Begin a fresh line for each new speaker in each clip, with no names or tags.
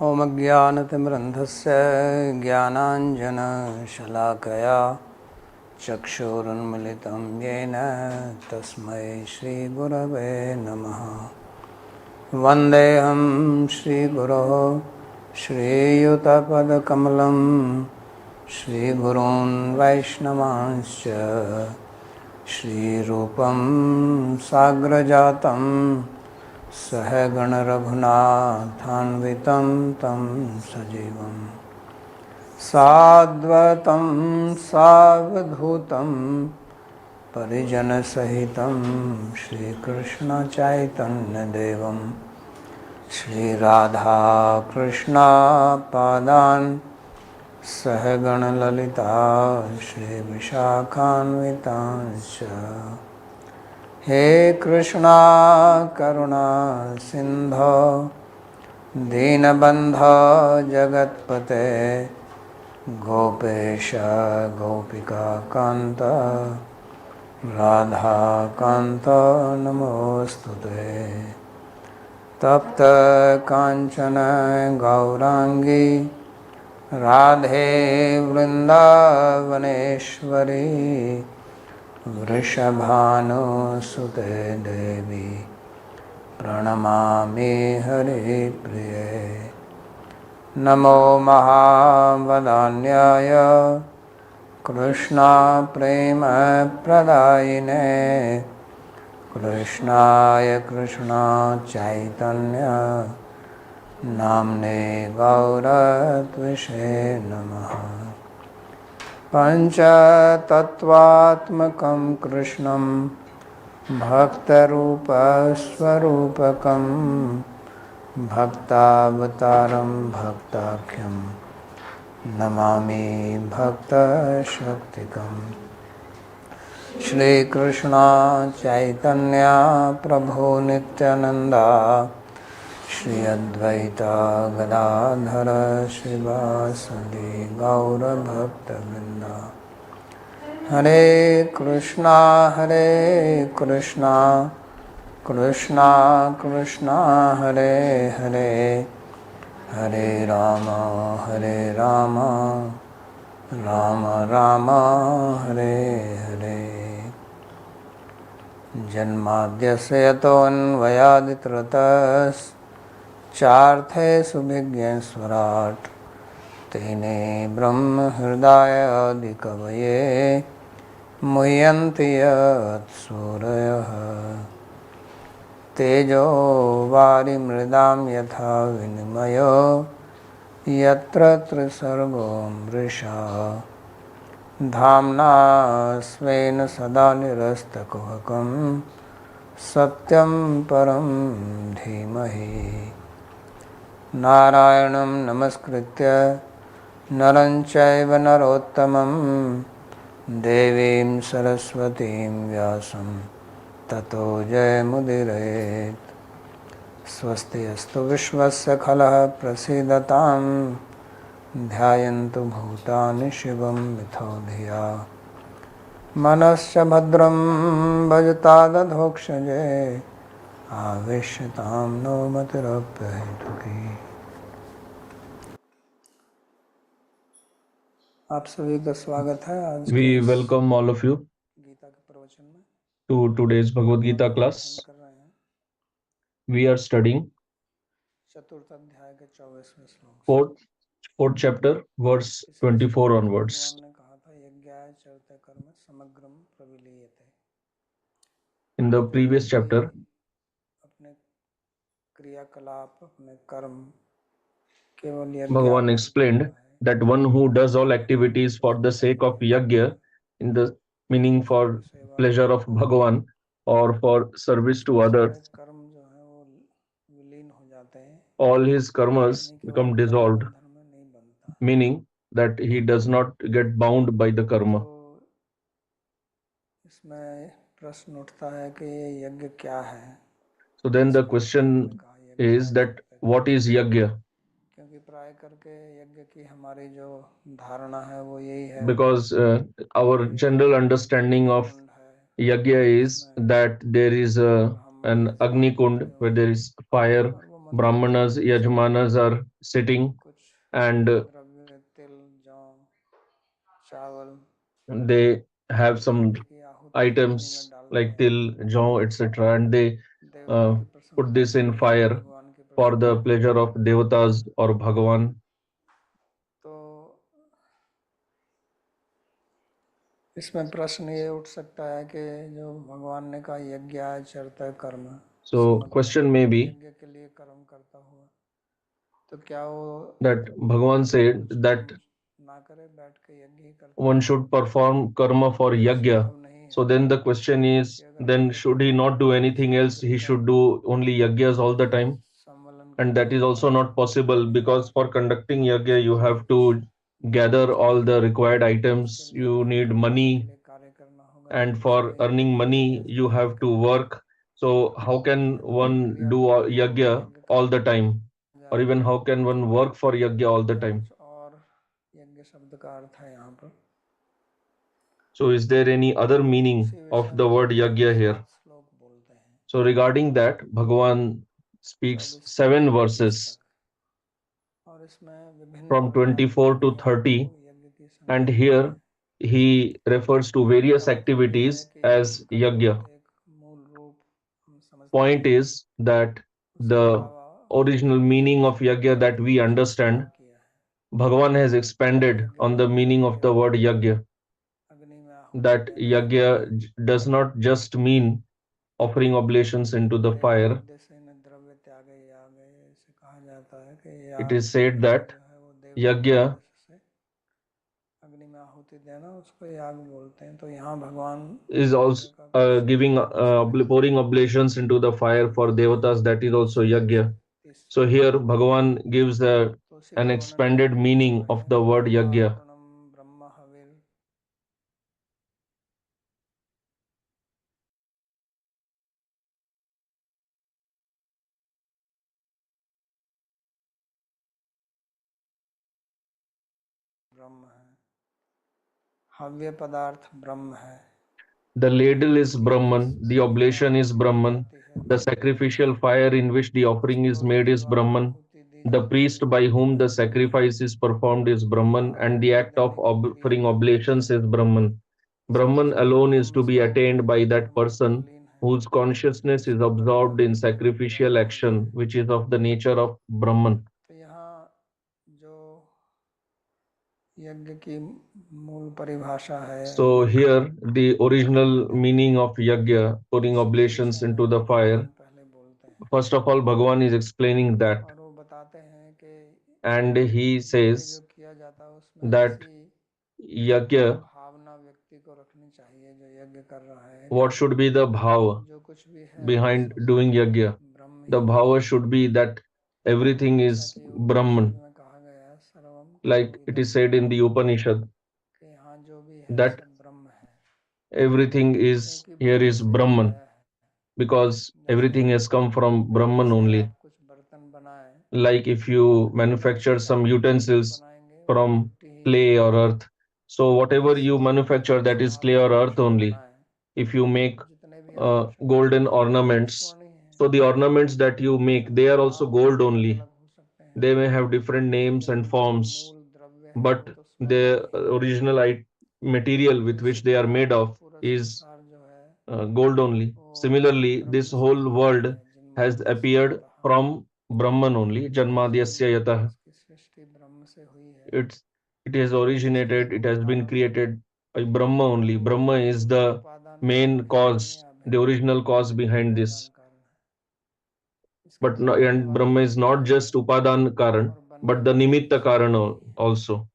ॐ अज्ञानतिमिरन्धस्य ज्ञानाञ्जनशलाकया चक्षुरुन्मिलितं येन तस्मै श्रीगुरवे नमः। वन्देऽहं श्रीगुरोः श्रीयुतपदकमलं श्रीगुरून् वैष्णवांश्च श्रीरूपं साग्रजातं सहगण रघुनाथान्वितं तं सजीवं साद्वतं सावधूतं परिजनसहितं श्रीकृष्ण चैतन्यदेवं श्रीराधाकृष्णपादान् सहगण ललिता श्रीविशाखान्वितांश्च। हे कृष्णा करुणा सिंधो दीनबन्धो जगत्पते गोपेश गोपिका कान्त राधा कान्त नमोस्तुते। तप्त कांचन गौरांगी राधे वृंदावनेश्वरी वृषभानुसुते देवी प्रणमामि हरिप्रिये। नमो महावदान्याय कृष्णा प्रेम प्रदायिने कृष्णाय कृष्णा चैतन्य नाम्ने गौरत्विषे नमः। पंचतत्वात्मकं कृष्णं भक्तरूपस्वरूपकं भक्तावतारं भक्ताख्यं नमामि भक्तशक्तिकम्। श्रीकृष्ण चैतन्य प्रभु नित्यानंदा श्री अद्वैता गदाधर शिवासदि गौरभक्तवृंदा। हरे कृष्णा कृष्णा कृष्णा हरे हरे हरे राम राम राम हरे हरे। जन्माद्यस्य यतोऽन्वयादितरतश्चार्थे सुविज्ञस्वराट् तेने ब्रह्म हृदय आदिकवये मुह्यन्ति यत्सूरयः। तेजो वारिमृदां यथा विनिमयो यत्र त्रिसर्गो मृषा धाम्ना स्वेन सदा निरस्तकुहकं सत्यं परं धीमहि। नारायणं नमस्कृत्य नरं चैव नरोत्तमं देवीं सरस्वतीं व्यासं ततो जयमुदीरयेत्। स्वस्ति अस्तु विश्वस्य खलः प्रसीदतां ध्यायन्तु भूतानि शिवं मिथो धिया मनश्च भद्रं भजतादधोक्षजे आवेश्यतां नो मतिरप्यहेतुकी। आप सभी का स्वागत है आज
We welcome all of you
Gita के प्रवचन में
to today's Bhagavad Gita class.
कर रहे हैं।
We are studying
चतुर्थ अध्याय के 24वें श्लोक
fourth chapter, verse 24 onwards.
भगवान ने कहा था यज्ञाय चरते कर्म समग्रम प्रविलीयते।
In the previous chapter,
अपने क्रियाकलाप अपने कर्म केवल यज्ञ
Bhagavan explained that one who does all activities for the sake of yajna, in the meaning for pleasure of Bhagavan or for service to others,
कर्म जो है वो विलीन हो जाते हैं,
all his karmas become dissolved, meaning that he does not get bound by the karma.
इसमें प्रश्न उठता है कि ये यज्ञ क्या है।
So then the question is that what is yajna?
क्योंकि प्राय करके यज्ञ की हमारी जो धारणा है वो यही है,
because our general understanding of yajna is that there is an agni kund where there is fire Brahmanas, Yajmanas are sitting,
कुछ
and
द्रव्य तिल जौ चावल
they have some
यज्ञ की आहुति में अग्नि में
items
डालते
like
हैं
til, jaw, etc., and they
देवता की
put
प्रसन्नता
this
के
in
लिए या
fire
भगवान की
for the
प्रसन्नता के
pleasure
लिए।
of devatas or Bhagavan.
तो इसमें प्रश्न ये उठ सकता है कि जो भगवान ने कहा यज्ञ आचरता कर्म,
So question may be
यज्ञ के लिए कर्म करता हुआ, तो क्या वो
that Bhagavan said
कुछ
that
काम ना करे, बैठ के यज्ञ ही करता
one
है,
should perform karma for yajna.
संभव नहीं
So
है
then the question is,
कि अगर
then
यज्ञ
should he
करता
not
है
do
तो
anything
दूसरी
else?
नौकरी
He should
करे,
do only yajnas all the time.
सम्मलन
And
करके
that is also
भगवान
not possible, because for conducting yajna you
उसके लिए
have
कुछ
to
द्रव्य
gather all
चाहिए,
the required
उसके
items.
लिए
You
धन
need
कमाने के
money,
लिए कार्य करना होगा,
and
जब
for
उसका यज्ञ
earning
की
money
क्रिया
you
नहीं
have to
करेगा,
work. So how can
यदि वो
one
क्रिया
do
करे तो
yajna
यज्ञ
all
कहा
the time? Or even how can one work for yajna all the
या
time?
कुछ और यज्ञ शब्द का अर्थ है यहाँ पर।
So is there any other
तो
meaning
उसी
of
विषय
the
में
word
भगवान
yajna here?
7 श्लोक बोलते हैं,
So regarding that, Bhagavan speaks
24 से
7
लेकर 30
verses
तक, और इसमें विभिन्न
from
प्रकार की
24 to
क्रियाओं को
30,
यज्ञ की
and
संज्ञा दी
here
है।
he refers to
यज्ञ का
various
मतलब ये है
activities
कि यज्ञ
as
का जो
yajna.
एक मूल रूप हम समझते
Point
हैं,
is that
उसके
the
अलावा
original
यज्ञ
meaning of
शब्द के
yajna that
अर्थ में
we
कुछ
understand,
विस्तार किया है।
Bhagavan has
तो
expanded
यज्ञ
on
का
the
अर्थ है
meaning of the
केवल
word yajna.
अग्नि में आहुति
That
देना ही नहीं,
yajna does not just mean offering oblations into the
देह के
fire.
उद्देश्य में द्रव्य त्यागे याग ऐसे कहा जाता है कि
It is
यज्ञ
said that
जो है वो देवता के
yajna
उद्देश्य से अग्नि में आहुति देना, उसको याग बोलते हैं। तो यहाँ भगवान
is also
यज्ञ का कुछ
giving
विस्तृत
pouring oblations into the fire for
वर्णन है
devatas, that is also
24 से
yajna.
30
So
श्लोक
here
में।
Bhagavan gives
तो उसी
an
का वर्णन यहाँ
expanded
पर
meaning
हुआ
of
है।
the word yajna.
ब्रह्मार्पणम ब्रह्म हविर, ब्रह्म है, हव्य पदार्थ ब्रह्म है,
The ladle
यज्ञ
is
की जिस
Brahman, the
संज्ञा
oblation is
ली
Brahman,
जाती है
the
वो ब्रह्म है,
sacrificial fire in which the
जिस
offering is
Purohit
made is
द्वारा
Brahman,
आहुति दी
the
जाती
priest
है
by whom
वो
the
ब्रह्म है,
sacrifice is performed is
तथा
Brahman, and the
आहुति
act of
देने की क्रिया
offering
जो है
oblations is Brahman.
सब
Brahman
जीव
alone is
ब्रह्म
to
से
be
he
attained by that
कर्म में
person
तल्लीन है,
whose consciousness is
इसका
absorbed in
परिवर्तन नहीं किया
sacrificial
जाएगा।
action, which is of the nature of Brahman.
तो यहाँ जो यज्ञ की मूल परिभाषा है,
So
यज्ञ
here the original
कर्तव्य,
meaning of yajna, pouring
उसके
oblations
विषय
into
में
the
भगवान
fire.
पहले बोलते हैं,
First of all, Bhagavan is explaining that,
और वो बताते हैं कि
and he
यज्ञ जो
says
किया जाता है उसमें
that
ऐसी
yajna,
भावना व्यक्ति को रखनी चाहिए जो यज्ञ कर रहा है
what
कि
should be the bhava
जो कुछ भी है वो
behind
सब
doing yajna?
ब्रह्म
The
ही है।
bhava should be that everything
जैसा
is
कि उपनिषद
Brahman,
में कहा गया है, सर्वम
like
खलु
it
इदम
is said in the
Brahma,
Upanishad
कि यहाँ जो भी है
that
सब ब्रह्म है,
everything is
क्योंकि
here
ब्रह्म
is
से ही
Brahman,
आया है।
because
जैसे
everything has come from
मिट्टी
Brahman
से
only.
आप कुछ बर्तन बनाए
Like if you
तो जो मिट्टी
manufacture
से
some
आप बर्तन
utensils
बनाएंगे वो
from
मिट्टी ही है।
clay or earth, so whatever
वैसे
you
ही
manufacture,
यज्ञ
that
से
is
आप
clay or
जो
earth
कुछ भी
only.
बनाए,
If you make
जितने भी आभूषण
golden
बनाए वो भी
ornaments,
स्वर्ण ही है।
so the ornaments that you make, they
उनके
are also
नाम
gold
अलग
only.
अलग हो सकते हैं,
They may have different names and
लेकिन जो
forms,
मूल द्रव्य है वो
but
तो स्वर्ण ही
the
है।
original material
तो
with
इसी
which they are
प्रकार
made
ये
of
पूरा
is
संसार जो है
gold only.
वो
Similarly, this
ब्रह्म से
whole
ही आया
world
है,
has
जन्माद्यस्य
appeared
यतः,
from Brahman only.
इसका जन्म,
Janmadhyasya yatah.
इसकी सृष्टि ब्रह्म से हुई है,
It's it has
इसके
originated, it has been
उपादान
created by Brahma only.
तो
Brahma is
केवल
the
उपादान कारण
main
ही नहीं
cause,
है,
the
अभिन्न
original cause behind
उपादान
this.
कारण है, इसका
But no,
बनाने
and
वाला
Brahma
भी
is
वही
not
है
just Upadan Karan,
और बनने
but the
वाला भी
Nimitta
स्वयं
Karan
ही है।
also.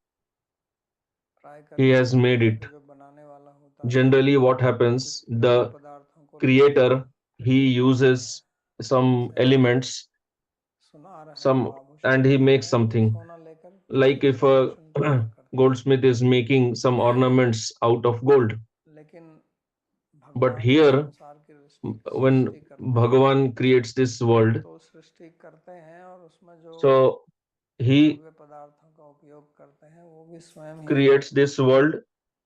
प्राय
He
करके
has
क्या
made
होता है
it.
कि जो बनाने वाला होता है
Generally, what
वो कुछ
happens,
द्रव्य
the
पदार्थों को लेकर
creator, he
प्रतीक बनाता है,
uses some
जैसे
elements,
सुनार है वो
some,
आभूषण
and he
बनाता
makes
है तो
something.
सोना लेकर
Like
उससे
if a
आभूषण तैयार करता
goldsmith is making some ornaments out of gold.
है। लेकिन
But
भगवान जब
here,
संसार की
when
सृष्टि करते हैं
Bhagavan creates this world,
तो सृष्टि करते हैं और उसमें जो
so he
द्रव्य पदार्थों का उपयोग करते हैं वो भी स्वयं ही है।
creates this world,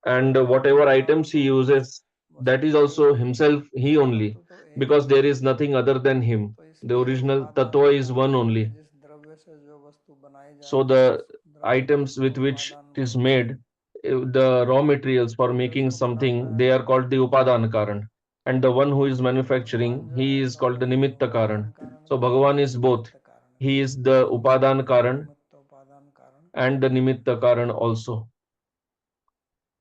and
लेकिन
whatever
भगवान
items he
तो
uses, that
वस्तु
is
तो एक
also
ही है,
himself, he only,
वस्तु तो एक
because
ही
there
है।
is nothing other than him.
तो
The original tattva is one only. So the items with which it is made, the raw materials for making something, they are called the upadan karan. And the one who is manufacturing, he is called the nimitta karan. So Bhagavan is both. He is the upadan karan and the nimitta karan also.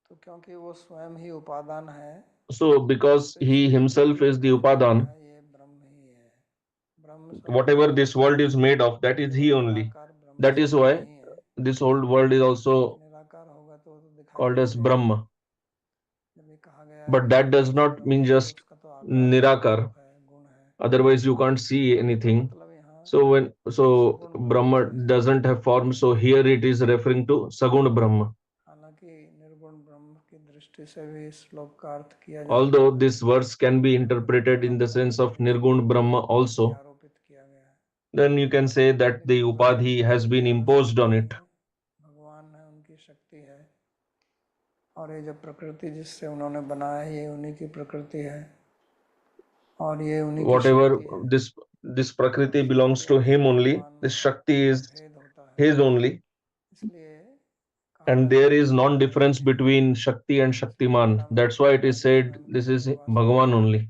तो क्योंकि वो स्वयं ही उपादान है,
So because he himself is the upadan,
ये ब्रह्म ही है। ब्रह्म
whatever this world is made of, that is he only. That is why this whole world is also
निराकार होगा तो दिखाई
called as
नहीं देगा।
Brahma.
जब ये कहा गया
But that does not mean just
उसका तो आकार
Nirakar.
है, गुण है,
Otherwise, you can't see anything.
मतलब यहाँ
So Brahma doesn't have form. So here it is referring to Saguna Brahma.
हालांकि निर्गुण ब्रह्म की दृष्टि से भी इस श्लोक का अर्थ किया जा
Although this verse can be interpreted in the sense of Nirgun Brahma also,
आरोपित किया गया है,
then you can say that the Upadhi has been imposed on it.
भगवान है, उनकी शक्ति है, और ये जो प्रकृति जिससे उन्होंने बनाया है ये उन्हीं की प्रकृति है, और ये उन्हीं की
Whatever
शक्ति है।
this Prakriti belongs to him only. This Shakti is his only.
इसलिए
And there is non-difference between Shakti and Shaktiman. That's why it is said this is Bhagavan only.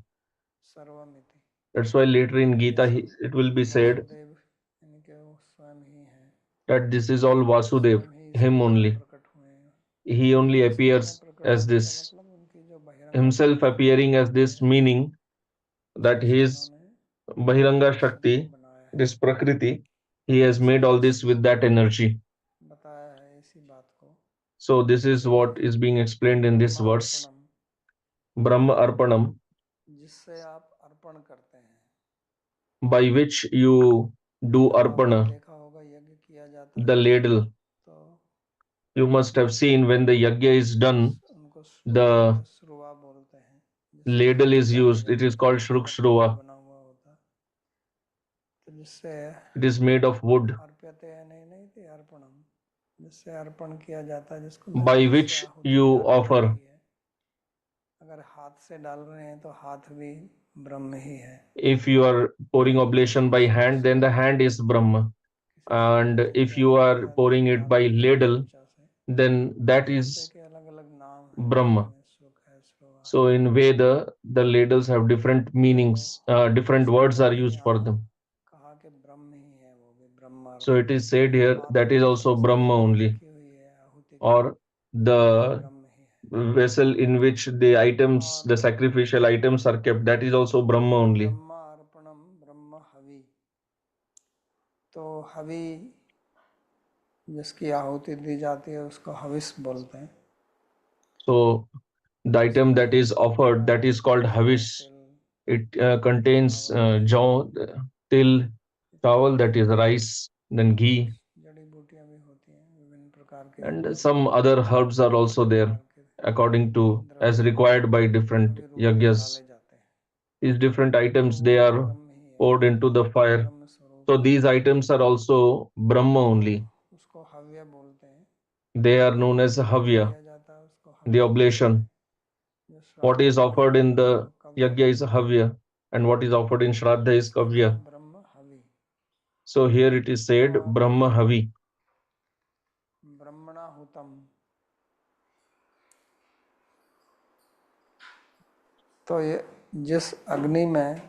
सर्वमिति,
That's why later in Gita it will be said
Vasudev इनके वो स्वयं ही है,
that this is all Vasudev,
स्वयं ही
him only.
प्रकट हुए हैं।
He only appears as
प्रकट
this,
मतलब उनकी जो बहिरंग
himself appearing as this, meaning that he is Bahiranga Shakti, this Prakriti, he has made all this with that energy.
बताया है इसी बात को।
So this is what is being explained in this verse. Brahma Arpanam,
जिससे आप अर्पण करते हैं,
by which you do arpana,
देखा होगा यज्ञ किया जाता
the ladle.
तो
You must have seen when the yajna is done,
उनको
the
श्रुवा बोलते हैं,
ladle is used. It is called Shrukshruva.
बना हुआ होता, तो जिससे
It is made of wood,
अर्प्यते नहीं थी अर्पणम, जिससे अर्पण किया जाता है, जिसको
by which you offer.
अगर हाथ से डाल रहे हैं तो हाथ भी ब्रह्म ही है।
If you are pouring oblation by hand, then the hand is Brahma. And if you are pouring it by ladle, then that is Brahma. So in Veda, the ladles have different meanings, different words are used for them.
कहा कि ब्रह्म ही है, वो भी ब्रह्म।
So it is said here that is also Brahma only, or the vessel in which the items, the sacrificial items are kept, that is also Brahma only.
ब्रह्म हवि, तो हवि जिसकी आहुति दी जाती है उसको हविस बोलते हैं।
So the item that is offered, that is called havish. It contains jaw, til, chawal, that is rice, then ghee, and some other herbs are also there according to as required by different yagyas. These different items, they are poured into the fire. So these items are also Brahma only. They are known as Havya, the oblation. What is offered in the yajna is Havya, and what is offered in Shraddha is Kavya. So here it is said Brahma Havi.
ब्रह्मणाहुतम, तो ये जिस अग्नि में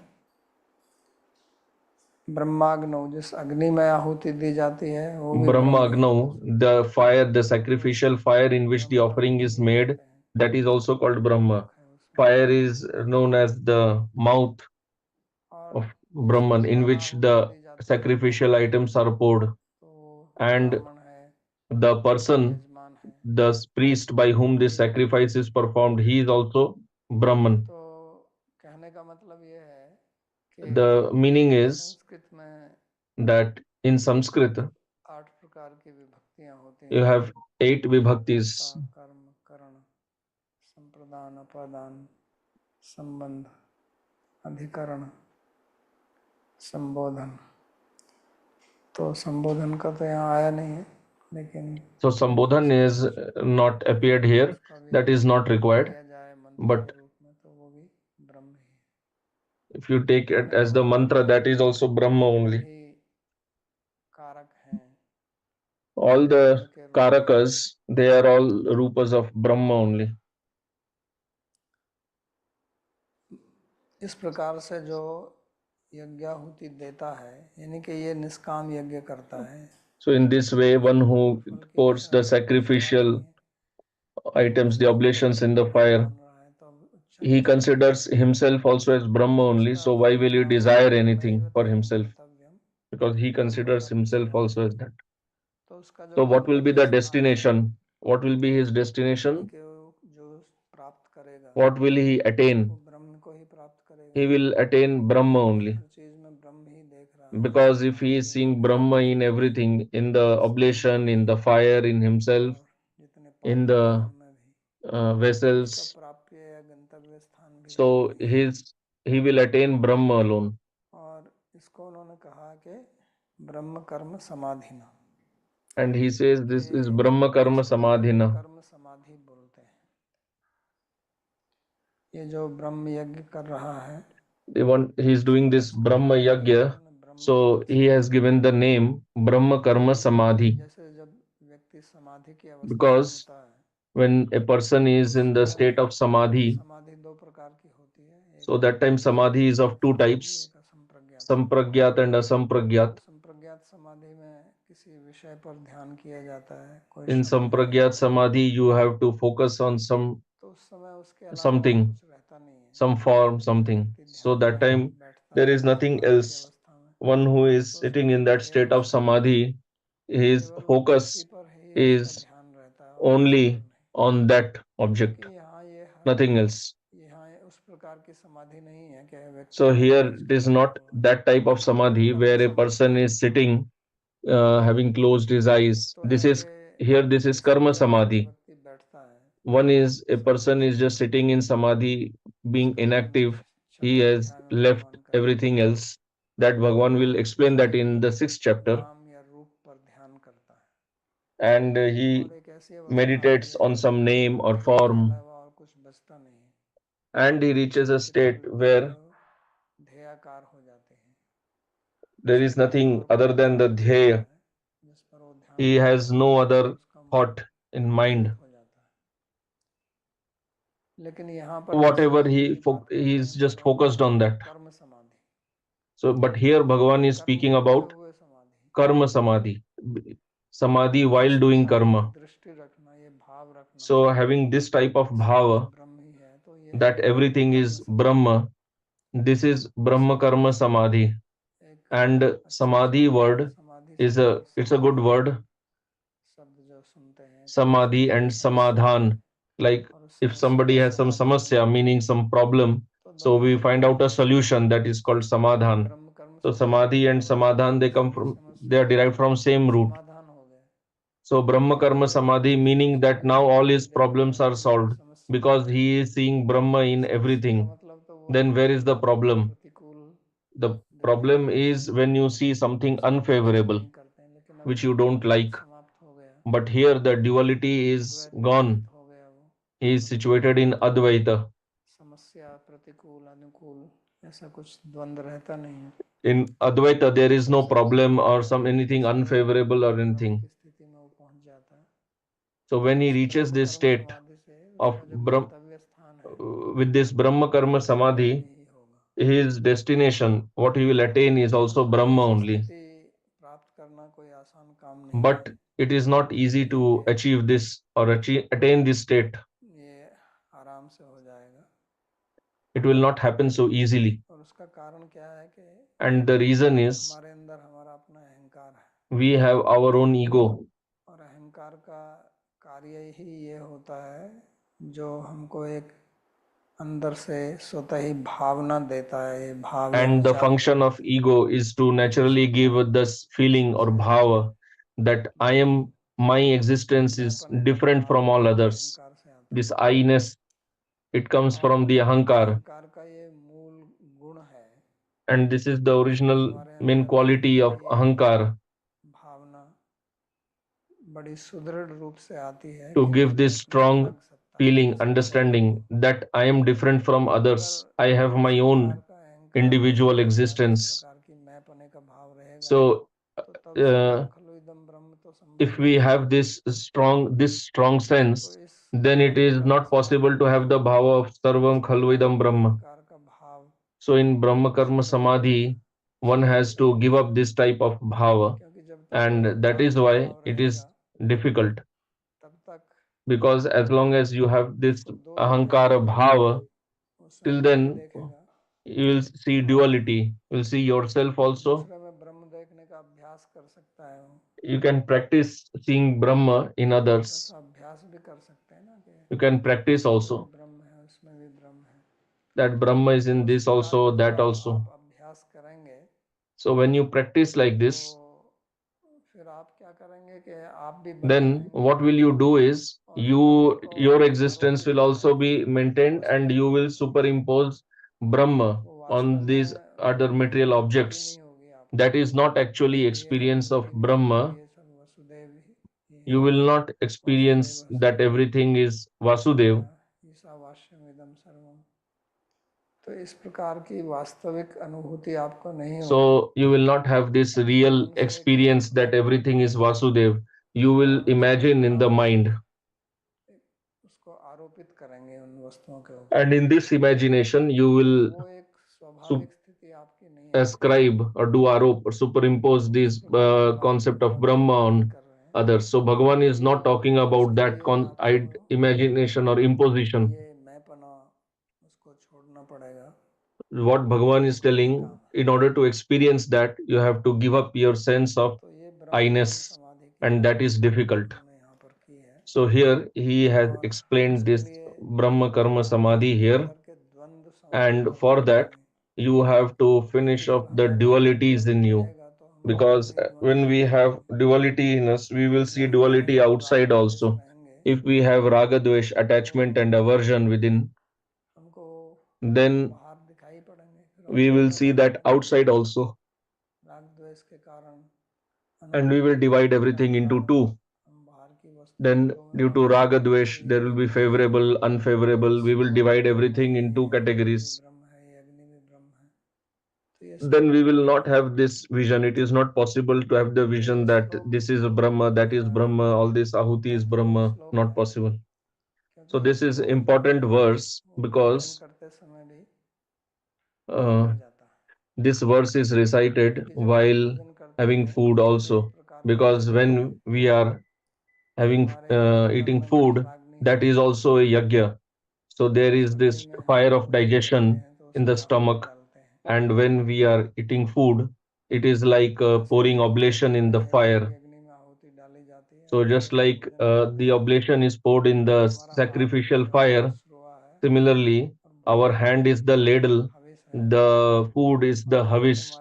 ब्रह्माग्नौ, जिस अग्नि में आहुति दी जाती है वो भी
Brahma Agnau, the fire, the sacrificial fire in which the offering is made, that is also called Brahma. Fire is known as the mouth of Brahman, in which the sacrificial items are poured. And the person, the priest by whom this sacrifice is performed, he is also Brahman.
तो कहने का मतलब ये है
The meaning is
Sanskrit में
that in Sanskrit,
8 प्रकार की विभक्तियां होती
you
हैं,
have 8 vibhaktis.
कर्म, करण, संप्रदान, अपादान, संबंध, अधिकरण, संबोधन। तो संबोधन का तो यहाँ आया नहीं है, लेकिन
So Sambodhan is not appeared here. That is not required. But If you take it as the mantra, that is also Brahma only.
ही कारक हैं
All the
ब्रह्म के रूप में।
karakas, they are all rupas of Brahma only.
इस प्रकार से जो यज्ञाहुति देता है, यानी कि ये निष्काम यज्ञ करता है,
So in this way, one who
फल की
pours
इच्छा
the
है, कोई सवाल
sacrificial
नहीं है,
items, the oblations in the
Brahma
fire,
मान रहा है तो अच्छा
he
ही है।
considers himself also as Brahma only.
उसका
So
अर्थ
why
है
will he
माम
desire
एवं
anything
मयैव
for
तेन
himself?
गंतव्यम
Because he
Brahma
considers
कर्म
himself also
समाधि।
as that.
तो उसका जो
So what will be
गंतव्य
the
स्थान है,
destination? What will be his
यानी
destination?
कि वो जो प्राप्त करेगा
What will he
वो
attain?
ब्रह्म को ही प्राप्त करेगा,
He will attain Brahma only.
हर चीज में ब्रह्म ही देख रहा है,
Because if
her
he is
चीज
seeing
में
Brahma
Brahma
in
he
everything, in the oblation, in the fire, in himself,
और जितने
in
पात्र
the
हैं उनमें भी, उसका
vessels,
प्राप्य या गंतव्य स्थान भी
so
वही है।
he will attain Brahma alone.
और इसको उन्होंने कहा कि ब्रह्म कर्म समाधिना,
And he says
कि
this is Brahma Karma
इसको ब्रह्म
Samadhina.
कर्म समाधि बोलते हैं। ये जो ब्रह्म यज्ञ कर रहा है,
He is doing this
इसको
Brahma
नाम दिया
Yagya,
उन्होंने ब्रह्म
so
कर्म
he has
समाधि।
given the name Brahma Karma
कि
Samadhi.
जैसे जब व्यक्ति समाधि की अवस्था में
Because
होता है,
when a person
तो
is
उस
in the
समय
state of Samadhi,
समाधि दो प्रकार की होती है, एक
so that time Samadhi is of
संप्रज्ञात
two
समाधि,
types,
एक असंप्रज्ञात समाधि।
Sampragyat and Asampragyat.
तो संप्रज्ञात समाधि में किसी विषय पर ध्यान किया जाता है, कोई
In
शब्द है,
Sampragyat Samadhi, you have to focus on
तो उस समय उसके अलावा और
something,
कुछ रहता नहीं है,
some form, something.
व्यक्ति
So
ध्यान
that
में
time
बैठता
there
है
is nothing
समाधि की
else.
अवस्था में,
One who is
तो
sitting
उसमें
in
जो
that
ध्येय
state of
वस्तु है
Samadhi, his
केवल उसी
focus
पर ही उसका
is
ध्यान रहता है और किसी पर
only
नहीं।
on that
क्योंकि
object,
यहाँ ये
nothing else.
यहाँ उस प्रकार की समाधि नहीं है कि व्यक्ति
So
आंख
here
बंद
it
किए
is
बैठा
not
हुआ,
that type of
Brahma
Samadhi
कर्म
where a
समाधि
person
है।
is sitting, having closed his
एक
eyes.
तो है
This
कि
is here. This is
किसी
Karma
जगह पर
Samadhi.
व्यक्ति बैठता है,
One is a person is
सन्यासी
just sitting in Samadhi, being
उसका मन
inactive. He has
चतुर्ध्याय में
left
भगवान का,
everything else. That Bhagavan will
और
explain
किसी
that in the 6th chapter.
नाम या रूप पर ध्यान करता है,
And he
और एक ऐसी अवस्था आती
meditates
है
on some name or
ध्येय के
form,
अलावा और कुछ बचता नहीं है,
and he reaches
उसकी
a state
चित्तवृत्ति जो
where
ध्येयाकार हो जाती है,
there
उसके
is
पास
nothing
और कोई
other than
विचार
the
नहीं रहता
dhyaya.
है जिस पर वो ध्यान
He
करता
has
है,
no
और
other
उसका मन
thought in mind.
स्थित हो जाता है। लेकिन यहाँ पर जिस
Whatever
समाधि की बात कर
he
रहे
is
हैं वो
just
है
focused on that.
कर्म समाधि,
So, but here Bhagavan is
कर्म
speaking
करते
about
हुए समाधि,
karma samadhi, samadhi while
इस
doing
प्रकार की
karma.
दृष्टि रखना, ये भाव रखना
So having this type of
कि सब कुछ
bhava
ब्रह्म ही है, तो ये है
that
ब्रह्म
everything
कर्म
is
समाधि।
Brahma, this is Brahma karma
समाधि
samadhi.
एक
And
अच्छा
samadhi
शब्द है,
word
समाधि से
is
हम
it's a good
समाधान
word.
शब्द जो सुनते हैं, कोई
Samadhi
कोई
and
समस्या है
samadhan. Like
और उस
if
समस्या
somebody
का
has some
समाधान,
samasya, meaning some problem,
तो
so
दोनों
we
एक
find
ही
out a
चीज है।
solution that is called
तो
samadhan.
ब्रह्म कर्म
So
समाधि
samadhi
के
and
द्वारा
samadhan, they come
सभी
from, they are
समस्याओं
derived
का
from same root.
समाधान हो गया।
So Brahma
यानी
Karma
कि
Samadhi, meaning that
जितनी
now
भी
all
व्यक्ति
his
जगत
problems
में
are
जितनी भी
solved
समस्याएं
because
हैं,
he is seeing Brahma in
समस्या का
everything.
मतलब तो वो
Then where is the problem?
प्रतिकूल
The
दिखाई
problem
पड़ते
is
हैं,
when you see something
उसको हम पसंद
unfavorable
नहीं करते हैं, लेकिन अब
which you don't
द्वंद्व
like.
समाप्त हो गया,
But here the duality is
अद्वैत में
gone.
स्थित हो गया वो,
He is situated in Advaita.
समस्या प्रतिकूल अनुकूल ऐसा कुछ द्वंद्व रहता नहीं है।
In Advaita, there
वो
is
सब
no
समाप्त
problem
हो
or
जाता
some
है,
anything
उस समय वो
unfavorable or
ब्रह्म
anything.
की स्थिति में वो पहुंच जाता है।
So when he
इस
reaches
ब्रह्म
this
कर्म
state
समाधि से
of
उसका जो गंतव्य स्थान है
with this Brahma Karma
वो ब्रह्म
Samadhi,
ही होगा।
his destination, what he will attain is also Brahma
ऐसी
only.
स्थिति प्राप्त करना कोई आसान काम नहीं है,
But it is not easy
इसलिए
to
कि
achieve this or attain this state.
ये आराम से हो जाएगा।
It will not happen so easily.
और उसका कारण क्या है कि
And the reason is
हमारे अंदर हमारा अपना अहंकार है,
we have our own ego.
और अहंकार का कार्य ही ये होता है जो हमको एक अंदर से स्वतः ही भावना देता है, ये भाव या
And the
विचार
function
देता
of
है
ego is to
कि
naturally
विश्व
give
में
this feeling or
संसार में
bhava that my existence is
मैंपन का
different
भाव
from all others.
अहंकार से आता
This I-ness, it comes
है, और
from the ahankar.
अहंकार का ये मूल गुण है
And this is the
कि
original
हमारे
main
अंदर
quality of
ये
ahankar
भावना बड़ी सुदृढ़ रूप से आती है
to
कि मैं
give this
अपना
strong
अलग सत्ता हूँ,
feeling,
मैं सबसे अलग हूँ।
understanding that I am different from
अगर
others. I have
इस
my
प्रकार
own
का
individual existence. So if we have this strong sense, then it is not possible to have the bhava of sarvam khalvidam brahma. So in brahma karma samadhi, one has to give up this type of bhava, and that is why it is difficult, because as long as you have this ahankara bhava, till then you will see duality, you will see yourself also. You can practice seeing brahma in others, you can practice also that brahma is in this also, that also. So when you practice like this, then what will you do is your existence will also be maintained, and you will superimpose brahma on these other material objects. That is not actually experience of brahma. You will not experience that everything is Vasudev. So you will not have this real experience that everything is Vasudev. You will imagine in the mind. And in this imagination, you will ascribe or do arop or superimpose this concept of Brahma on others. So Bhagavan is not talking about that imagination or imposition. What Bhagavan is telling, in order to experience that, you have to give up your sense of I-ness, and that is difficult. So here he has explained this Brahma Karma Samadhi here, and for that you have to finish off the dualities in you, because when we have duality in us, we will see duality outside also. If we have raga dvesh, attachment and aversion within, then we will see that outside also, and we will divide everything into two. Then due to raga dvesh, there will be favorable, unfavorable, we will divide everything in two categories. Then we will not have this vision. It is not possible to have the vision that this is a brahma, that is brahma, all this ahuti is brahma, not possible. So this is important verse, because uh, this verse is recited while having food also, because when we are having eating food, that is also a yajna. So there is this fire of digestion in the stomach, and when we are eating food, it is like pouring oblation in the fire. So just like the oblation is poured in the sacrificial fire, similarly our hand is the ladle, the food is the havish,